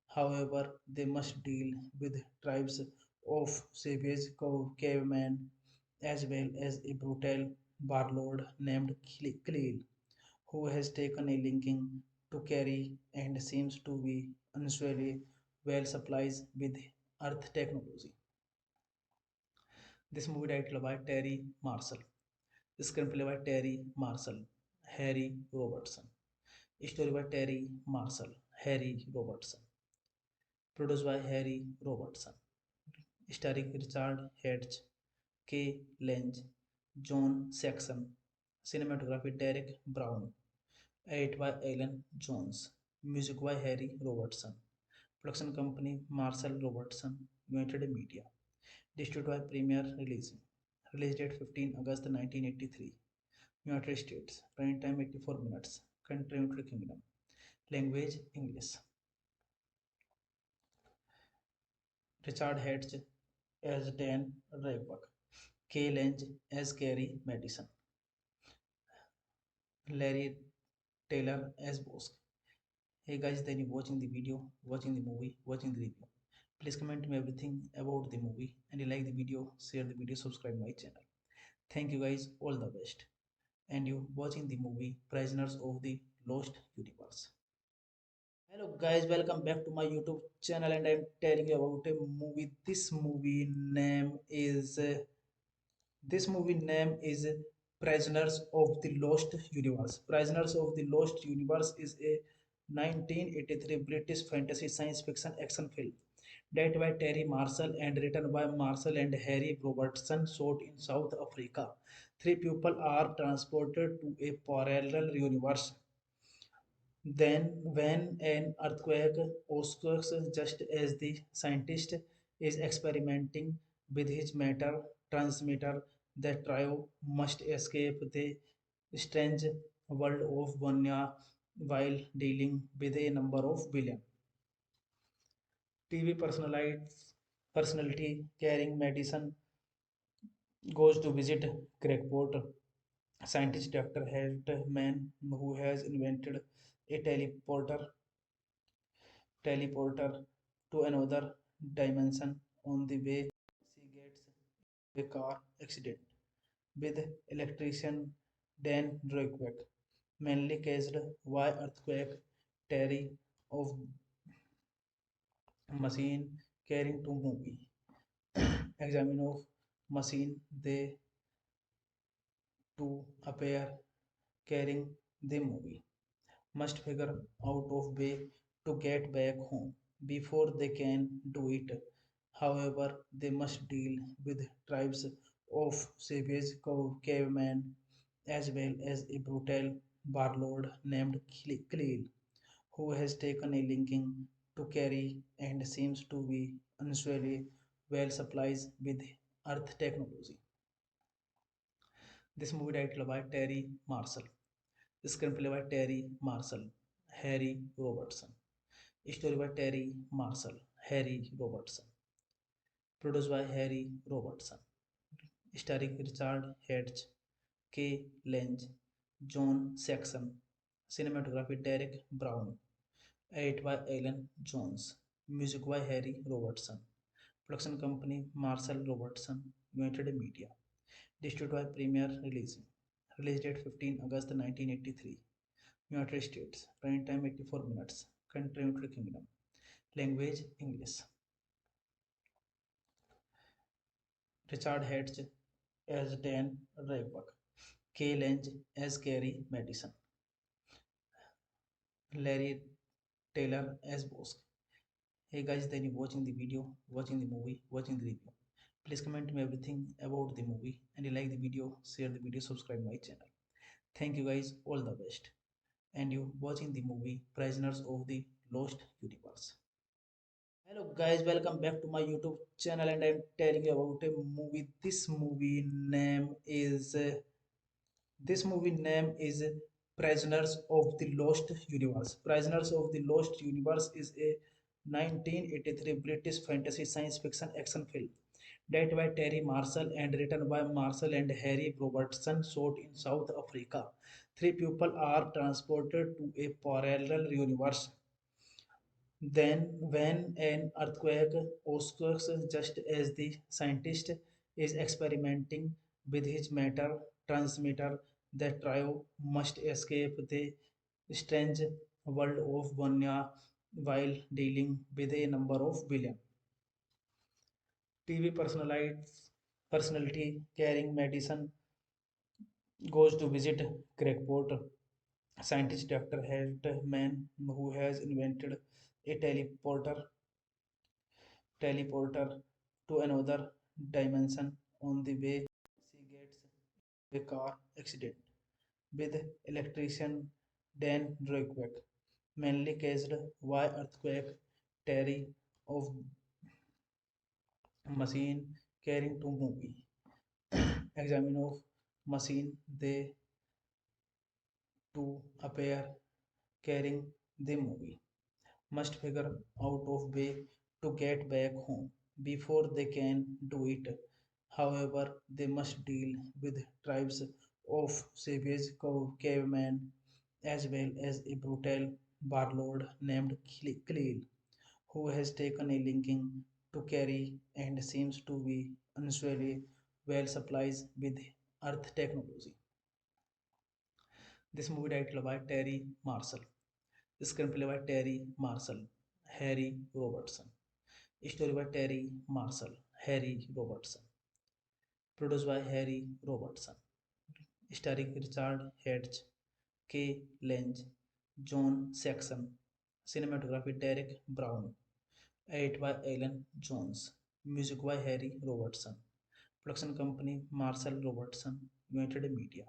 However, they must deal with tribes of savage cavemen as well as a brutal warlord named Khalil, who has taken a linking to carry and seems to be unusually well supplies with earth technology. This movie titled by Terry Marshall. Screenplay by Terry Marshall, Harry Robertson. Story by Terry Marshall, Harry Robertson. Produced by Harry Robertson. Starring Richard Hedge, K. Lange, John Saxon. Cinematography Derek Brown. Edit by Alan Jones. Music by Harry Robertson. Production company Marshall Robertson, United Media. Distributed by Premier Release. Release date 15 August 1983. United States. Prime time 84 minutes. Country United Kingdom. Language English. Richard Hatch as Dan Raybuck. Kay Lange as Carrie Madison. Larry Taylor as Bosk. Hey guys, then you watching the video, watching the movie, watching the review. Please comment me everything about the movie and you like the video, share the video, subscribe my channel. Thank you guys, all the best. And you watching the movie Prisoners of the Lost Universe. Hello guys, welcome back to my YouTube channel and I'm telling you about a movie. This movie name is Prisoners of the Lost Universe. Prisoners of the Lost Universe is a 1983 British fantasy science fiction action film directed by Terry Marshall and written by Marshall and Harry Robertson, shot in South Africa. Three people are transported to a parallel universe. Then, when an earthquake occurs just as the scientist is experimenting with his matter transmitter, the trio must escape the strange world of Vanya while dealing with a number of villains. TV personality carrying medicine goes to visit Crackpot. Scientist Dr. Hartman, who has invented a teleporter to another dimension. On the way, she gets a car accident with electrician Dan Drake, mainly caused by earthquake. Terry of machine carrying to movie. Examine of machine they to appear carrying the movie. Must figure out of way to get back home before they can do it. However, they must deal with tribes of savage cavemen as well as a brutal warlord named Khalil, who has taken a liking to carry and seems to be unusually well supplied with Earth technology. This movie titled by Terry Marshall. Screenplay by Terry Marshall, Harry Robertson. Story by Terry Marshall, Harry Robertson. Produced by Harry Robertson. Starring Richard Hatch, Kay Lange, John Saxon. Cinematography Derek Brown. Edit by Alan Jones. Music by Harry Robertson. Production company Marshall Robertson, United Media. Distributed by Premier Release. Release date 15 August 1983. United States. Prime time 84 minutes. Country United Kingdom. Language English. Richard Hatch as Dan Raybuck. Kay Lange as Carrie Madison. Larry Taylor as Bosk. Hey guys, then you watching the video, watching the movie, watching the review. Please comment me everything about the movie and you like the video, share the video, subscribe my channel. Thank you guys, all the best. And you watching the movie Prisoners of the Lost Universe. Hello guys, welcome back to my YouTube channel and I'm telling you about a movie. This movie name is Prisoners of the Lost Universe. Prisoners of the Lost Universe is a 1983 British fantasy science fiction action film directed by Terry Marshall and written by Marshall and Harry Robertson, shot in South Africa. Three people are transported to a parallel universe. Then, when an earthquake occurs just as the scientist is experimenting with his matter transmitter, the trio must escape the strange world of Vanya while dealing with a number of villains. TV personality carrying medicine goes to visit Crackpot. Scientist Dr. Hartman, who has invented a teleporter to another dimension. On the way, she gets a car accident with electrician Dan Drake, mainly caused by earthquake. Terry of machine carrying to movie. Examine of machine they to appear carrying the movie. Must figure out of way to get back home before they can do it. However, they must deal with tribes of savage cavemen as well as a brutal warlord named Khalil, who has taken a linking to carry and seems to be unusually well supplies with earth technology. This movie titled by Terry Marshall. Screenplay by Terry Marshall, Harry Robertson. Story by Terry Marshall, Harry Robertson. Produced by Harry Robertson. Starring Richard Hatch, K. Lange, John Saxon. Cinematography Derek Brown. Edit by Alan Jones. Music by Harry Robertson. Production company Marshall Robertson, United Media.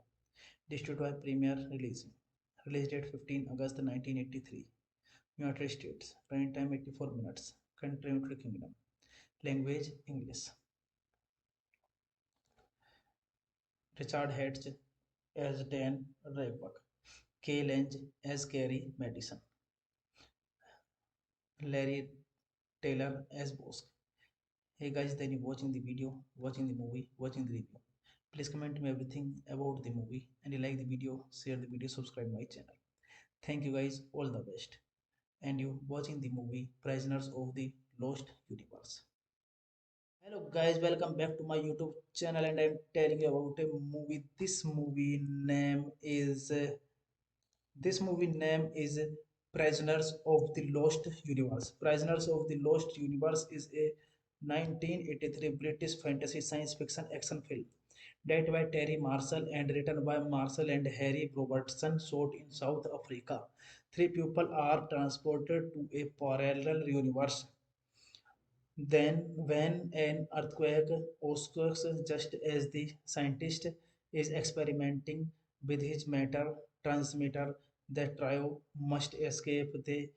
Distributed by Premier Releasing. Release date 15 August 1983. United States. Running time 84 minutes. Country United Kingdom. Language English. Richard Hatch as Dan Raybuck. Kay Lange as Gary Madison. Larry Taylor as Bosk. Hey guys, then you watching the video, watching the movie, watching the review. Please comment me everything about the movie and you like the video, share the video, subscribe my channel. Thank you guys, all the best. And you watching the movie Prisoners of the Lost Universe. Hello guys, welcome back to my YouTube channel and I'm telling you about a movie. This movie name is Prisoners of the Lost Universe. Prisoners of the Lost Universe is a 1983 British fantasy science fiction action film directed by Terry Marshall and written by Marshall and Harry Robertson, shot in South Africa. Three people are transported to a parallel universe then, when an earthquake occurs just as the scientist is experimenting with his matter transmitter, the trio must escape the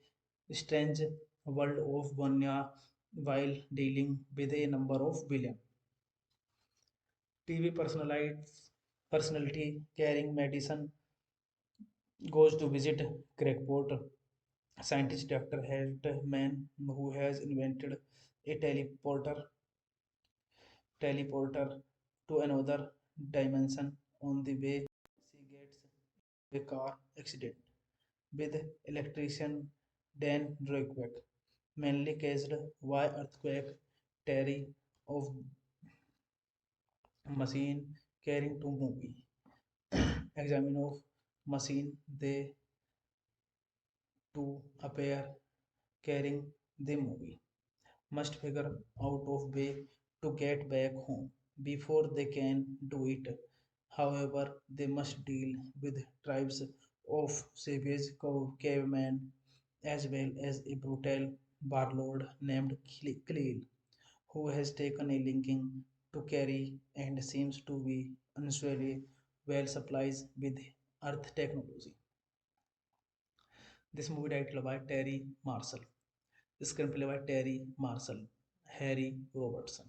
strange world of Bonya while dealing with a number of villains. TV personality carrying medicine goes to visit Crackpot. Scientist Dr. Hartman, who has invented a teleporter to another dimension. On the way, she gets into a car accident with electrician Dan Roykbeck, mainly caused by earthquake. Terry of machine carrying to movie. Examine of machine they to appear carrying the movie. Must figure out of way to get back home before they can do it. However, they must deal with tribes of savage cavemen as well as a brutal warlord named Khalil, who has taken a linking to carry and seems to be unusually well supplies with earth technology. This movie titled by Terry Marshall. Screenplay by Terry Marshall, Harry Robertson.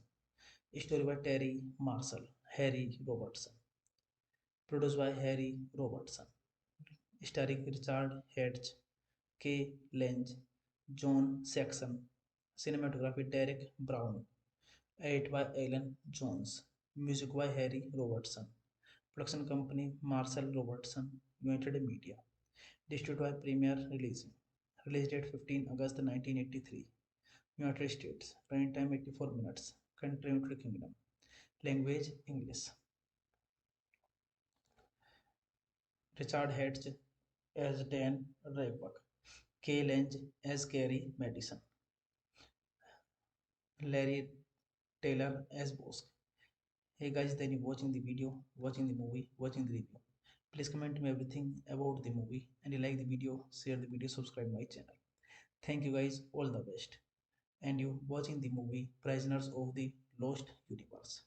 Story by Terry Marshall, Harry Robertson. Produced by Harry Robertson. Starring Richard Hatch, K. Lange, John Saxon. Cinematography Derek Brown. Edit by Alan Jones. Music by Harry Robertson. Production company Marshall Robertson, United Media. Distributed by Premier Releasing. Release date 15 August 1983. United States. Running time 84 minutes. Country United Kingdom. Language English. Richard Hatch as Dan Raybuck. Kay Lange as Gary Madison. Larry Taylor as Bosk. Hey guys, then you watching the video, watching the movie, watching the review. Please comment me everything about the movie and you like the video, share the video, subscribe my channel. Thank you guys, all the best. And you watching the movie Prisoners of the Lost Universe.